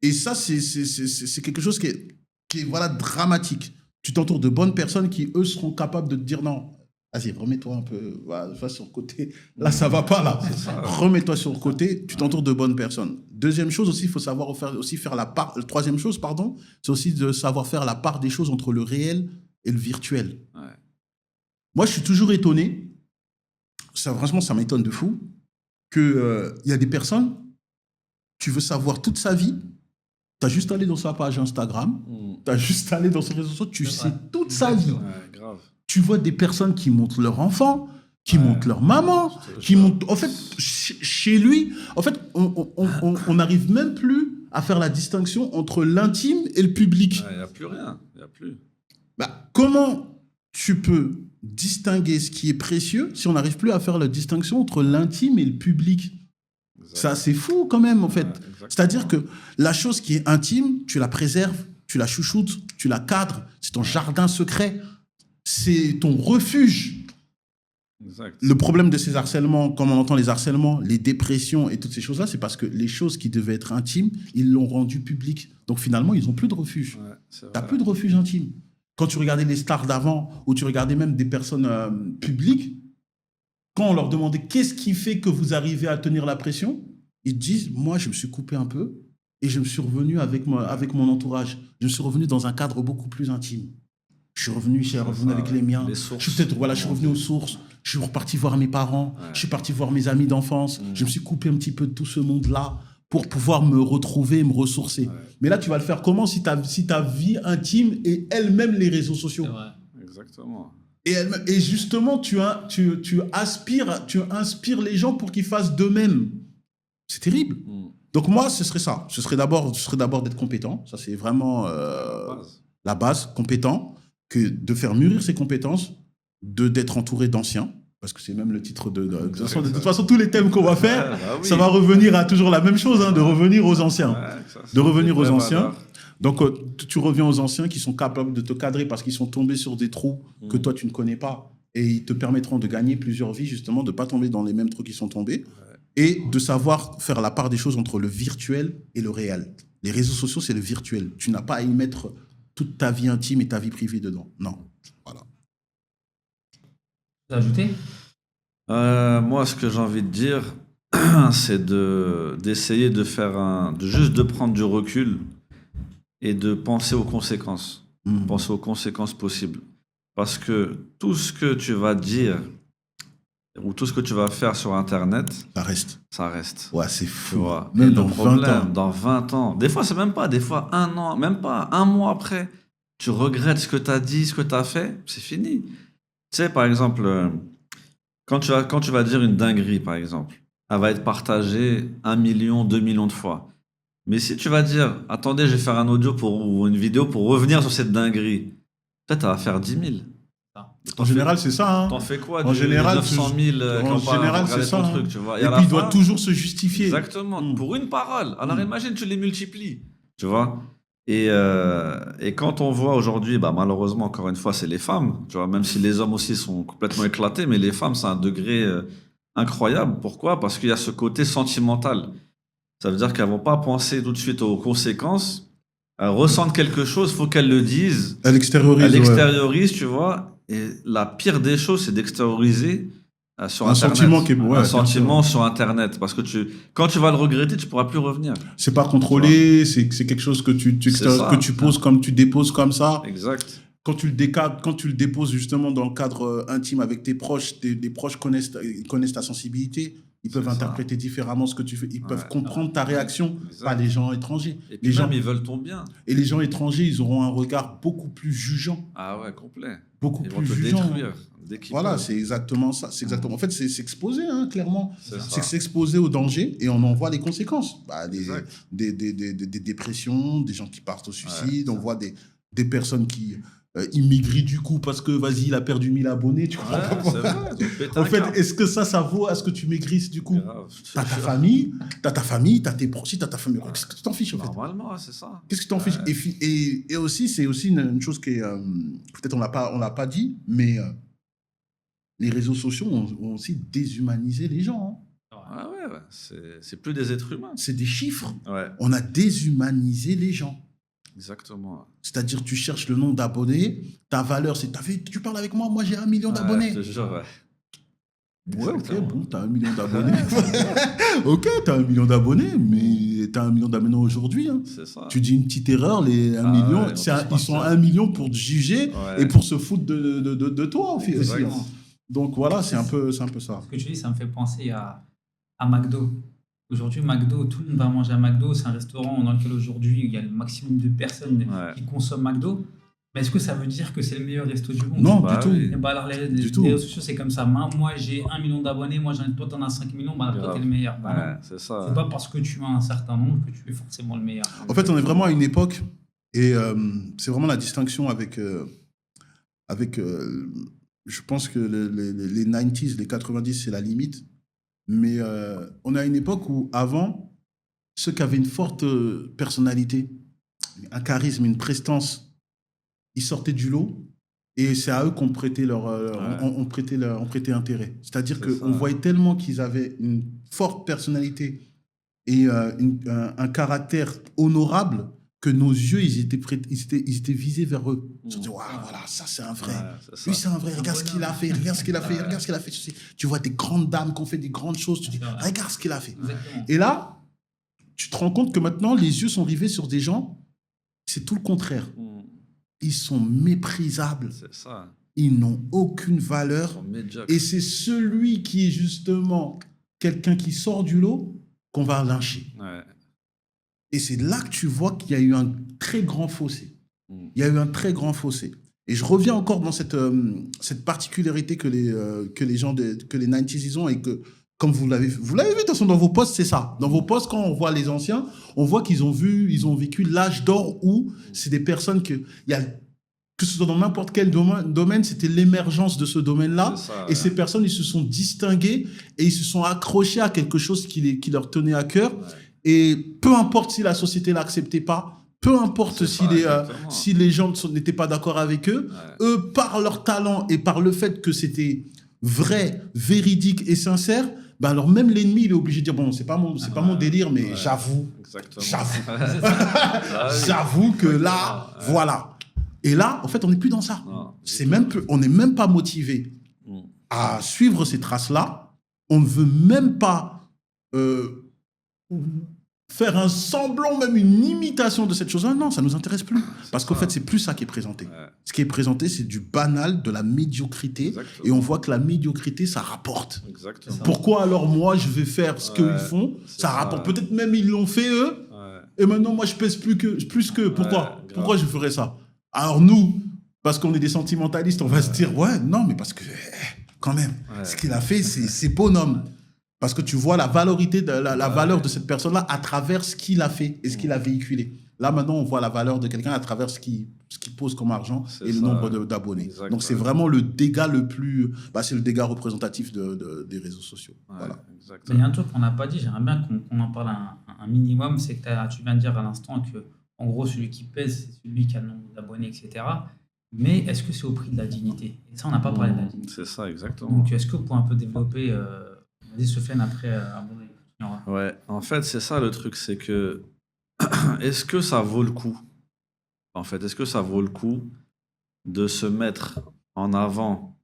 Et ça, c'est quelque chose qui est voilà, dramatique. Tu t'entoures de bonnes personnes qui, eux, seront capables de te dire non, vas-y, remets-toi un peu, va sur le côté. Là, ça va pas, là. Remets-toi sur le côté, tu t'entoures de bonnes personnes. Deuxième chose aussi, il faut savoir faire la part. Troisième chose, pardon, c'est aussi de savoir faire la part des choses entre le réel et le virtuel. Ouais. Moi, je suis toujours étonné, franchement, ça m'étonne de fou, qu'il y a des personnes, tu veux savoir toute sa vie, tu as juste allé dans sa page Instagram, tu as juste allé dans ses réseaux sociaux, tu sais toute sa vie. Ouais, grave. Tu vois des personnes qui montrent leur enfant, qui montrent leur maman, qui montrent... En fait, chez lui, en fait, on n'arrive même plus à faire la distinction entre l'intime et le public. Il n'y a plus rien. Il n'y a plus. Bah, comment tu peux distinguer ce qui est précieux si on n'arrive plus à faire la distinction entre l'intime et le public? Ça, c'est fou quand même, en fait. C'est-à-dire que la chose qui est intime, tu la préserves, tu la chouchoutes, tu la cadres, c'est ton jardin secret, c'est ton refuge. Exact. Le problème de ces harcèlements, comme on entend les harcèlements, les dépressions et toutes ces choses-là, c'est parce que les choses qui devaient être intimes, ils l'ont rendu public. Donc finalement, ils n'ont plus de refuge. Ouais, c'est T'as vrai. plus de refuge intime. Quand tu regardais les stars d'avant, ou tu regardais même des personnes publiques, quand on leur demandait qu'est-ce qui fait que vous arrivez à tenir la pression, ils disent, moi, je me suis coupé un peu et je me suis revenu avec mon entourage. Je me suis revenu dans un cadre beaucoup plus intime. Je suis revenu avec les miens. Les sources. Je suis revenu aux sources. Je suis reparti voir mes parents. Ouais. Je suis parti voir mes amis d'enfance. Je me suis coupé un petit peu de tout ce monde-là pour pouvoir me retrouver, me ressourcer. Ouais. Mais là, tu vas le faire comment si ta vie intime est elle-même les réseaux sociaux? C'est vrai. Exactement. Et justement, tu inspires les gens pour qu'ils fassent d'eux-mêmes. C'est terrible. Donc moi, ce serait ça. Ce serait d'abord d'être compétent. Ça, c'est vraiment la base, compétent, que de faire mûrir ses compétences, d'être entouré d'anciens, parce que c'est même le titre de toute façon, tous les thèmes qu'on va faire, Ouais, bah oui. ça va revenir à toujours la même chose, de revenir aux anciens. Ouais, ça, c'est De revenir des aux vraies anciens. valeurs. Donc, tu reviens aux anciens qui sont capables de te cadrer parce qu'ils sont tombés sur des trous que toi, tu ne connais pas. Et ils te permettront de gagner plusieurs vies, justement, de ne pas tomber dans les mêmes trous qui sont tombés. Et de savoir faire la part des choses entre le virtuel et le réel. Les réseaux sociaux, c'est le virtuel. Tu n'as pas à y mettre toute ta vie intime et ta vie privée dedans. Non. Voilà. Vous ajoutez? Moi, ce que j'ai envie de dire, c'est d'essayer de juste de prendre du recul et de penser aux conséquences. Penser aux conséquences possibles. Parce que tout ce que tu vas dire ou tout ce que tu vas faire sur Internet, Ça reste. ça reste. Ouais, c'est Tu fou. vois. Même Et dans le 20 problème, ans. dans 20 ans, des fois, c'est même pas, des fois, 1 an, même pas, 1 mois après, tu regrettes ce que tu as dit, ce que tu as fait, c'est fini. Tu sais, par exemple, quand tu vas dire une dinguerie, par exemple, elle va être partagée 1 million, 2 millions de fois. Mais si tu vas dire, attendez, je vais faire un audio ou une vidéo pour revenir sur cette dinguerie, peut-être ça va faire 10 000. En général, c'est ça. Hein. T'en fais quoi En général, 900 000 en général, c'est ça. truc, tu vois. Et à puis, la il doit fin, toujours se justifier. exactement, pour une parole. Alors imagine, tu les multiplies, tu vois. Et quand on voit aujourd'hui, bah, malheureusement, encore une fois, c'est les femmes, tu vois, même si les hommes aussi sont complètement éclatés, mais les femmes, c'est un degré incroyable. Pourquoi? Parce qu'il y a ce côté sentimental. Ça veut dire qu'elles vont pas penser tout de suite aux conséquences. Elles ressentent quelque chose, il faut qu'elles le disent. Elle extériorise. Elle extériorise, tu vois. Et la pire des choses, c'est d'extérioriser sur Un Internet. sentiment qui est- ouais, un bien sentiment sur Internet. Parce que quand tu vas le regretter, tu pourras plus revenir. C'est pas contrôlé, c'est quelque chose que ça. que tu poses comme tu déposes comme ça. Exact. Quand tu le déposes justement dans le cadre intime avec tes proches, tes proches connaissent ta sensibilité. Ils peuvent C'est ça. interpréter différemment ce que tu fais. Ils peuvent Ouais. comprendre ta réaction, Exact. pas les gens étrangers. Et puis Les gens, même, ils veulent ton bien. et les gens étrangers, ils auront un regard beaucoup plus jugeant. Ah ouais, complet. Beaucoup Ils vont plus te jugeant. détruire. Dès qu'ils Voilà, peuvent. c'est exactement ça. C'est exactement. En fait, c'est s'exposer, hein, clairement. C'est ça. C'est s'exposer au danger et on en voit les conséquences. Bah, Exact. des dépressions, des gens qui partent au suicide, on voit des personnes qui immigrent du coup parce que, vas-y, il a perdu 1000 abonnés, tu comprends Ouais, pas. c'est vrai. ils ont pété En un fait, câble. est-ce que ça vaut à ce que tu maigrisses du coup? Grave. T'as ta famille, t'as tes proches, t'as ta famille. Qu'est-ce que tu t'en fiches en fait? Normalement, c'est ça. Qu'est-ce que tu t'en fiches? Et aussi, c'est aussi une chose qui est. Peut-être on l'a pas dit, mais les réseaux sociaux ont aussi déshumanisé les gens. Hein. Ah ouais. C'est plus des êtres humains. C'est des chiffres. Ouais, On a déshumanisé les gens. exactement. C'est-à-dire, tu cherches le nombre d'abonnés, ta valeur, c'est. Tu parles avec moi, moi j'ai 1 million d'abonnés. Ouais, je te jure, ouais. Ouais, ok, Exactement. bon, t'as 1 million d'abonnés. Ok, t'as 1 million d'abonnés, mais t'as 1 million d'abonnés aujourd'hui. Hein. C'est ça. Tu dis une petite erreur, les 1 million, ouais, ils sont 1 million pour te juger Ouais. et pour se foutre de toi aussi. Exact. Hein. Donc voilà, c'est un peu ça. Ce que tu dis, ça me fait penser à McDo. Aujourd'hui, McDo, tout le monde va manger à McDo. C'est un restaurant dans lequel aujourd'hui, il y a le maximum de personnes Ouais. qui consomment McDo. Mais est-ce que ça veut dire que c'est le meilleur resto du monde? Non, Bah du tout. oui. Et bah alors, les Du tout. réseaux sociaux, c'est comme ça. Moi, j'ai 1 million d'abonnés. Toi, t'en as 5 millions. Bah, toi, Grave. t'es le meilleur. Bah, non. Ouais, c'est ça. C'est pas parce que tu as un certain nombre que tu es forcément le meilleur. En fait, on est vraiment à une époque, et c'est vraiment la distinction avec je pense que les 90s, les 90, c'est la limite. Mais on est à une époque où, avant, ceux qui avaient une forte personnalité, un charisme, une prestance, ils sortaient du lot Et c'est à eux qu'on prêtait on prêtait intérêt. C'est-à-dire qu'on voyait tellement qu'ils avaient une forte personnalité et un caractère honorable que nos yeux, ils étaient visés vers eux. Ils se disaient, voilà, ça c'est un vrai. Lui, c'est un vrai. Regarde ce qu'il a fait, regarde ce qu'il a fait, regarde ce qu'il a fait. Tu vois des grandes dames qui ont fait des grandes choses. Tu dis, regarde ce qu'il a fait. Exactement. Et là, tu te rends compte que maintenant, les yeux sont rivés sur des gens, c'est tout le contraire. Ils sont méprisables. C'est ça. Ils n'ont aucune valeur. Ils sont médiocres. Et c'est celui qui est justement quelqu'un qui sort du lot qu'on va lyncher. Ouais. Et c'est là que tu vois qu'il y a eu un très grand fossé. Il y a eu un très grand fossé. Et je reviens encore dans cette particularité que les gens, que les 90s ils ont et que, comme vous l'avez vu, de toute façon, dans vos posts, c'est ça. Dans vos posts, quand on voit les anciens, on voit qu'ils ont vécu l'âge d'or où c'est des personnes que ce soit dans n'importe quel domaine, c'était l'émergence de ce domaine-là. Ça, et ces personnes, ils se sont distingués et ils se sont accrochés à quelque chose qui leur tenait à cœur. Ouais. Et peu importe si la société ne l'acceptait pas, peu importe si les gens n'étaient pas d'accord avec eux, eux, par leur talent et par le fait que c'était vrai, véridique et sincère, ben alors même l'ennemi, il est obligé de dire, bon, c'est pas mon délire, mais j'avoue que là, voilà. Et là, en fait, on n'est plus dans ça. On n'est même pas motivé à suivre ces traces-là. On ne veut même pas faire un semblant, même une imitation de cette chose-là. Non, ça ne nous intéresse plus. Parce qu'en fait, c'est plus ça qui est présenté. Ouais. Ce qui est présenté, c'est du banal, de la médiocrité. Exactement. Et on voit que la médiocrité, ça rapporte. Exactement. Pourquoi alors moi, je vais faire ce qu'ils font ? Ça rapporte. Peut-être même ils l'ont fait, eux. Ouais. Et maintenant, moi, je pèse plus qu'eux. Pourquoi je ferais ça ? Alors nous, parce qu'on est des sentimentalistes, on va se dire, non, mais parce que, quand même, ce qu'il a fait, c'est bonhomme. Parce que tu vois la valeur de cette personne-là à travers ce qu'il a fait et ce qu'il a véhiculé. Là, maintenant, on voit la valeur de quelqu'un à travers ce qu'il pose comme argent et le nombre d'abonnés. Exactement. Donc, c'est vraiment le dégât le plus... c'est le dégât représentatif des réseaux sociaux. Ouais, voilà. Mais il y a un truc qu'on n'a pas dit, j'aimerais bien qu'on en parle un minimum, c'est que tu viens de dire à l'instant que, en gros, celui qui pèse, c'est celui qui a le nombre d'abonnés, etc. Mais est-ce que c'est au prix de la dignité ? Et ça, on n'a pas parlé de la dignité. C'est ça, exactement. Donc, est-ce que vous pouvez un peu développer... Vas-y, Sofiane, après, ouais, en fait, c'est ça le truc, c'est que est-ce que ça vaut le coup ? En fait, est-ce que ça vaut le coup de se mettre en avant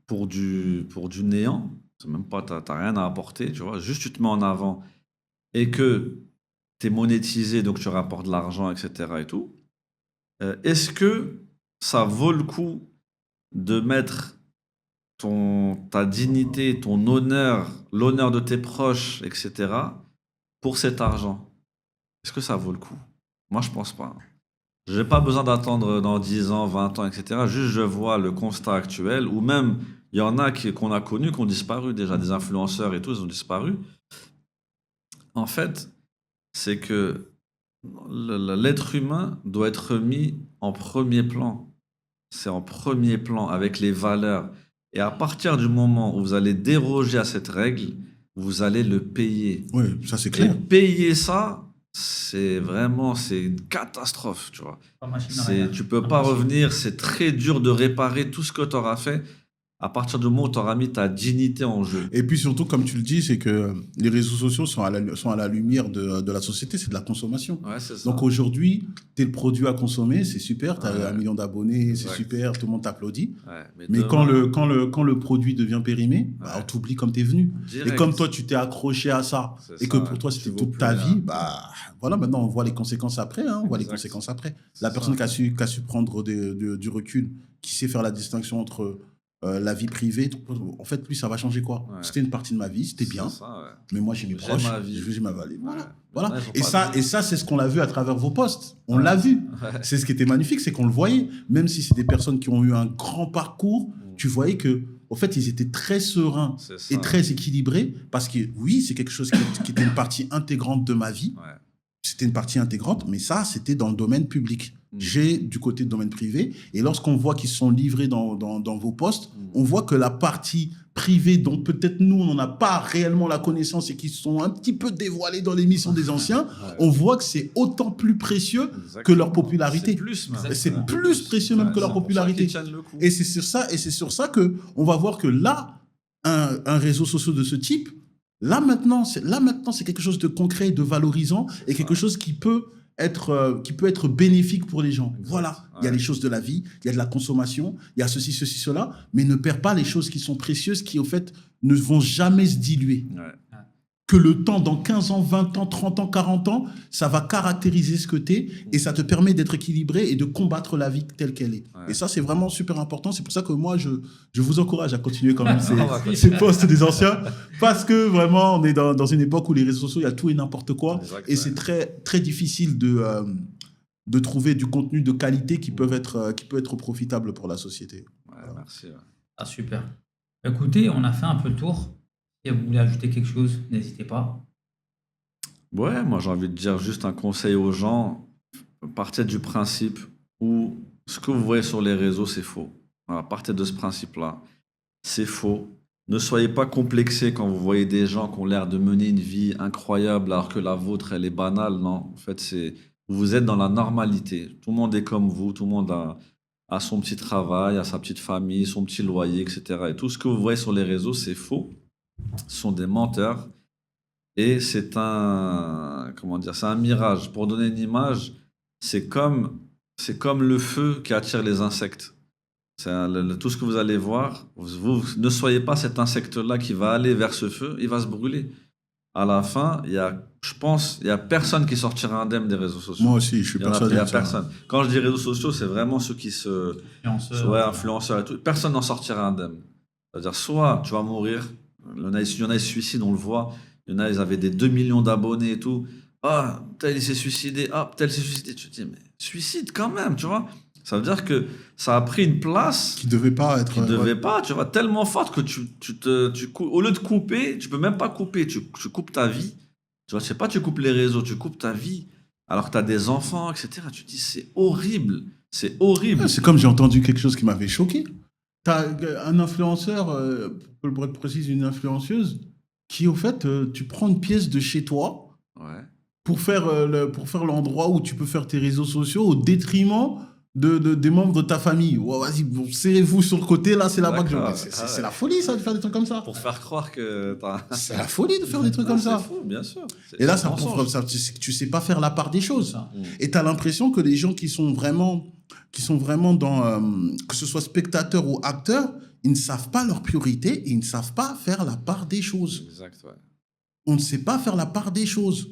pour du néant ? C'est même pas, t'as rien à apporter, tu vois. Juste tu te mets en avant et que t'es monétisé, donc tu rapportes de l'argent, etc. et tout. Est-ce que ça vaut le coup de mettre ta dignité, ton honneur, l'honneur de tes proches, etc., pour cet argent? Est-ce que ça vaut le coup? Moi, je pense pas. Je n'ai pas besoin d'attendre dans 10 ans, 20 ans, etc. Juste, je vois le constat actuel, ou même, il y en a qu'on a connus, qui ont disparu déjà, des influenceurs et tout, ils ont disparu. En fait, c'est que l'être humain doit être mis en premier plan. C'est en premier plan, avec les valeurs. Et à partir du moment où vous allez déroger à cette règle, vous allez le payer. Oui, ça c'est clair. Et payer ça, c'est une catastrophe, tu vois. Tu peux pas revenir, c'est très dur de réparer tout ce que tu auras fait à partir du moment où tu auras mis ta dignité en jeu. Et puis surtout, comme tu le dis, c'est que les réseaux sociaux sont à la lumière de la société, c'est de la consommation. Ouais, c'est ça. Donc aujourd'hui, tu es le produit à consommer, c'est super, tu as 1 million d'abonnés, c'est super, tout le monde t'applaudit. Ouais, mais demain, quand le produit devient périmé, on t'oublie comme tu es venu. Direct. Et comme toi, tu t'es accroché à ça, et que pour toi, c'était toute ta vie, voilà, maintenant on voit les conséquences après. La personne qui a su prendre du recul, qui sait faire la distinction entre... la vie privée, en fait, lui, ça va changer quoi ? C'était une partie de ma vie, c'était bien, mais moi, j'ai mes proches, j'ai ma vie. Voilà. Et ça, c'est ce qu'on a vu à travers vos posts. On l'a vu. C'est ce qui était magnifique, c'est qu'on le voyait. Même si c'est des personnes qui ont eu un grand parcours, tu voyais que, en fait, ils étaient très sereins et très équilibrés, parce que oui, c'est quelque chose qui était une partie intégrante de ma vie. C'était une partie intégrante, mais ça, c'était dans le domaine public. J'ai du côté du domaine privé. Et lorsqu'on voit qu'ils sont livrés dans vos postes, on voit que la partie privées dont peut-être nous, on n'en a pas réellement la connaissance et qui sont un petit peu dévoilées dans l'émission des anciens, on voit que c'est autant plus précieux que leur popularité. C'est plus, même. C'est plus précieux même que leur popularité. Et c'est sur ça que on va voir que là, un réseau social de ce type, là maintenant, c'est quelque chose de concret, de valorisant et quelque chose qui peut être bénéfique pour les gens. Exact. Voilà, il y a les choses de la vie, il y a de la consommation, il y a ceci, cela, mais ne perds pas les choses qui sont précieuses, qui au fait ne vont jamais se diluer. Ouais. Que le temps, dans 15 ans, 20 ans, 30 ans, 40 ans, ça va caractériser ce que t'es et ça te permet d'être équilibré et de combattre la vie telle qu'elle est. Ouais. Et ça, c'est vraiment super important. C'est pour ça que moi, je vous encourage à continuer quand même On va continuer. ces posts des anciens parce que vraiment, on est dans une époque où les réseaux sociaux, il y a tout et n'importe quoi. Exact, Et c'est très, très difficile de trouver du contenu de qualité qui peut être profitable pour la société. Ouais, merci. Ouais. Ah, super. Écoutez, on a fait un peu le tour. Si vous voulez ajouter quelque chose, n'hésitez pas. Ouais, moi j'ai envie de dire juste un conseil aux gens. Partez du principe où ce que vous voyez sur les réseaux, c'est faux. Voilà, partez de ce principe-là. C'est faux. Ne soyez pas complexés quand vous voyez des gens qui ont l'air de mener une vie incroyable alors que la vôtre, elle est banale. Non, en fait, vous êtes dans la normalité. Tout le monde est comme vous, tout le monde a son petit travail, a sa petite famille, son petit loyer, etc. Et tout ce que vous voyez sur les réseaux, c'est faux. Ce sont des menteurs. Et c'est un mirage. Pour donner une image, c'est comme le feu qui attire les insectes. Tout ce que vous allez voir, vous ne soyez pas cet insecte-là qui va aller vers ce feu, il va se brûler. À la fin, je pense, il y a personne qui sortira indemne des réseaux sociaux. Moi aussi, je suis persuadé. Il y a de ça. personne. Quand je dis réseaux sociaux, c'est vraiment ceux qui influenceurs et tout. Personne n'en sortira indemne. C'est-à-dire, soit tu vas mourir. Il y en a, ils se suicident, on le voit. Il y en a, ils avaient des 2 millions d'abonnés et tout. Ah, tel il s'est suicidé. Ah, tel s'est suicidé. Tu te dis, mais suicide quand même, tu vois. Ça veut dire que ça a pris une place Qui devait pas être. qui ne devait pas, tu vois, tellement forte que au lieu de couper, tu peux même pas couper. Tu coupes ta vie. Tu vois, je sais pas, tu coupes les réseaux, tu coupes ta vie. Alors que tu as des enfants, etc. Tu te dis, c'est horrible. C'est horrible. C'est comme j'ai entendu quelque chose qui m'avait choqué. Tu as un influenceur, pour être précis, une influenceuse, qui au fait, tu prends une pièce de chez toi Ouais. pour faire l'endroit où tu peux faire tes réseaux sociaux au détriment des membres de ta famille. Ouais, vas-y, bon, serrez-vous sur le côté, là, c'est là-bas que je... D'accord. C'est la folie, ça, de faire des trucs comme ça. Pour faire croire que C'est la folie de faire des trucs comme ça. C'est fou, bien sûr. Et là, C'est ça un prouve mensonge. comme ça. Tu sais pas faire la part des choses. Ça. Et tu as l'impression que les gens qui sont vraiment dans, que ce soit spectateurs ou acteurs, ils ne savent pas leur priorité et ils ne savent pas faire la part des choses. Exact, ouais. On ne sait pas faire la part des choses.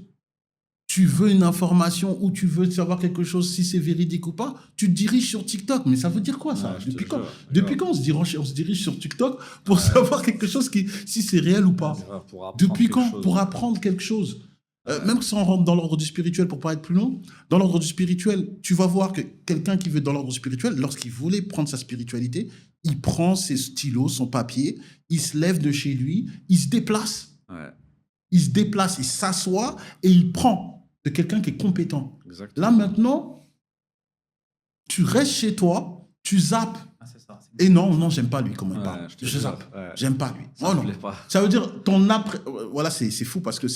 Tu veux une information ou tu veux savoir quelque chose, si c'est véridique ou pas, tu te diriges sur TikTok. Mais ça veut dire quoi, ça? Ouais, je te Depuis quand, jure, depuis quand on se dirige sur TikTok pour savoir quelque chose si c'est réel ou pas? Pour apprendre Depuis quelque quand? chose. Pour apprendre quelque chose. Même si on rentre dans l'ordre du spirituel, pour pas être plus long, dans l'ordre du spirituel, tu vas voir que quelqu'un qui veut dans l'ordre spirituel, lorsqu'il voulait prendre sa spiritualité, il prend ses stylos, son papier, il se lève de chez lui, il se déplace. Ouais, Il se déplace, il s'assoit et il prend de quelqu'un qui est compétent. exactement. Là, maintenant, tu restes chez toi, tu zappes. Ah, c'est ça. Et non, j'aime pas lui comment il Ouais, parle. je te Je jure, zappe. ouais. J'aime pas lui. Ça Oh me non. plaît pas. Ça veut dire ton après. Voilà, c'est fou parce que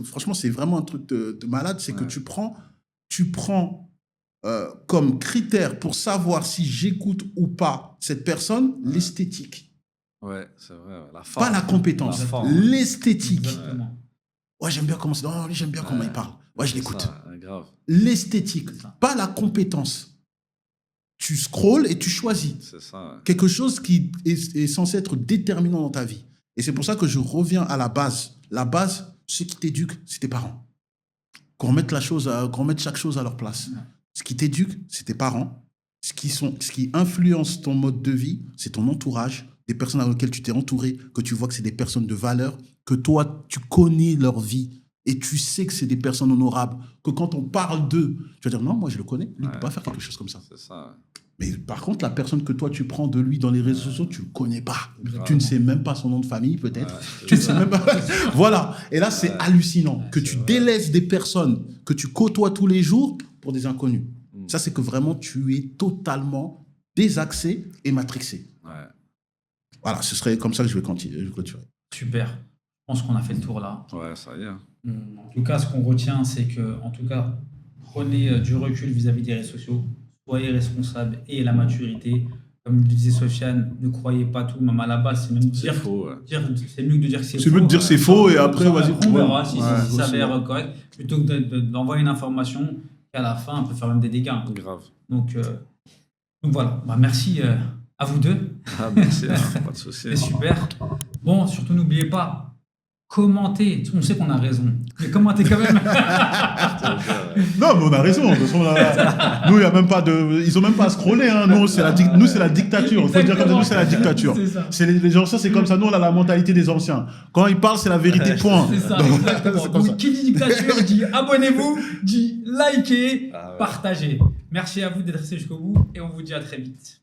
franchement, c'est vraiment un truc de malade. C'est que Ouais. tu prends comme critère pour savoir si j'écoute ou pas cette personne l'esthétique. Ouais, c'est vrai. Ouais. La forme. Pas la compétence, La forme. l'esthétique. Exactement. Ouais, j'aime bien comment c'est. Oh, lui, j'aime bien comment il parle. Ouais, je C'est l'écoute. ça, ouais, grave. L'esthétique, C'est ça. pas la compétence. Tu scrolles et tu choisis C'est ça. Ouais. quelque chose qui est censé être déterminant dans ta vie. Et c'est pour ça que je reviens à la base. La base, ce qui t'éduque, c'est tes parents. Qu'on remette chaque chose à leur place. Ouais. Ce qui t'éduque, c'est tes parents. Ce qui influence ton mode de vie, c'est ton entourage, des personnes avec lesquelles tu t'es entouré, que tu vois que c'est des personnes de valeur, que toi, tu connais leur vie et tu sais que c'est des personnes honorables, que quand on parle d'eux, tu vas dire non, moi je le connais, lui ne peut pas faire quelque chose comme ça. C'est ça. Mais par contre, la personne que toi tu prends de lui dans les réseaux sociaux, tu le connais pas. Grave. Tu ne sais même pas son nom de famille, peut-être. Ouais, Tu ne sais même pas. Voilà. Et là, c'est hallucinant que c'est tu vrai. délaisses délaisses des personnes que tu côtoies tous les jours pour des inconnus. Mm. Ça, c'est que vraiment tu es totalement désaxé et matrixé. Ouais. Voilà, ce serait comme ça que je vais clôturer. Super. Je pense qu'on a fait le tour là. Ouais, ça y est. En tout cas, ce qu'on retient, c'est que, en tout cas, prenez du recul vis-à-vis des réseaux sociaux, soyez responsables et la maturité. Comme le disait Sofiane, ne croyez pas tout, même à la base, c'est même C'est dire, faux. Ouais. c'est mieux que de dire que c'est faux. C'est mieux de dire c'est faux et après, vas-y. On verra si Ouais, ça ouais, s'avère correct, plutôt que d'envoyer une information qu'à la fin, on peut faire même des dégâts. Grave. Donc voilà, merci à vous deux. Ah, merci, pas de souci. C'est super. Bon, surtout n'oubliez pas, commentez. On sait qu'on a raison, mais commentez quand même. Non, mais on a raison. De toute façon, nous, il y a même pas de. Ils ont même pas à scroller. Hein. Nous, c'est la dictature. Il faut dire comme ça, nous, c'est la dictature. C'est ça. C'est les gens, ça, c'est comme ça. Nous, on a la mentalité des anciens. Quand ils parlent, c'est la vérité, point. C'est ça, Donc, exactement. c'est comme ça. Donc, qui dit dictature dit abonnez-vous, dit likez, Ah ouais. partagez. Merci à vous d'être restés jusqu'au bout et on vous dit à très vite.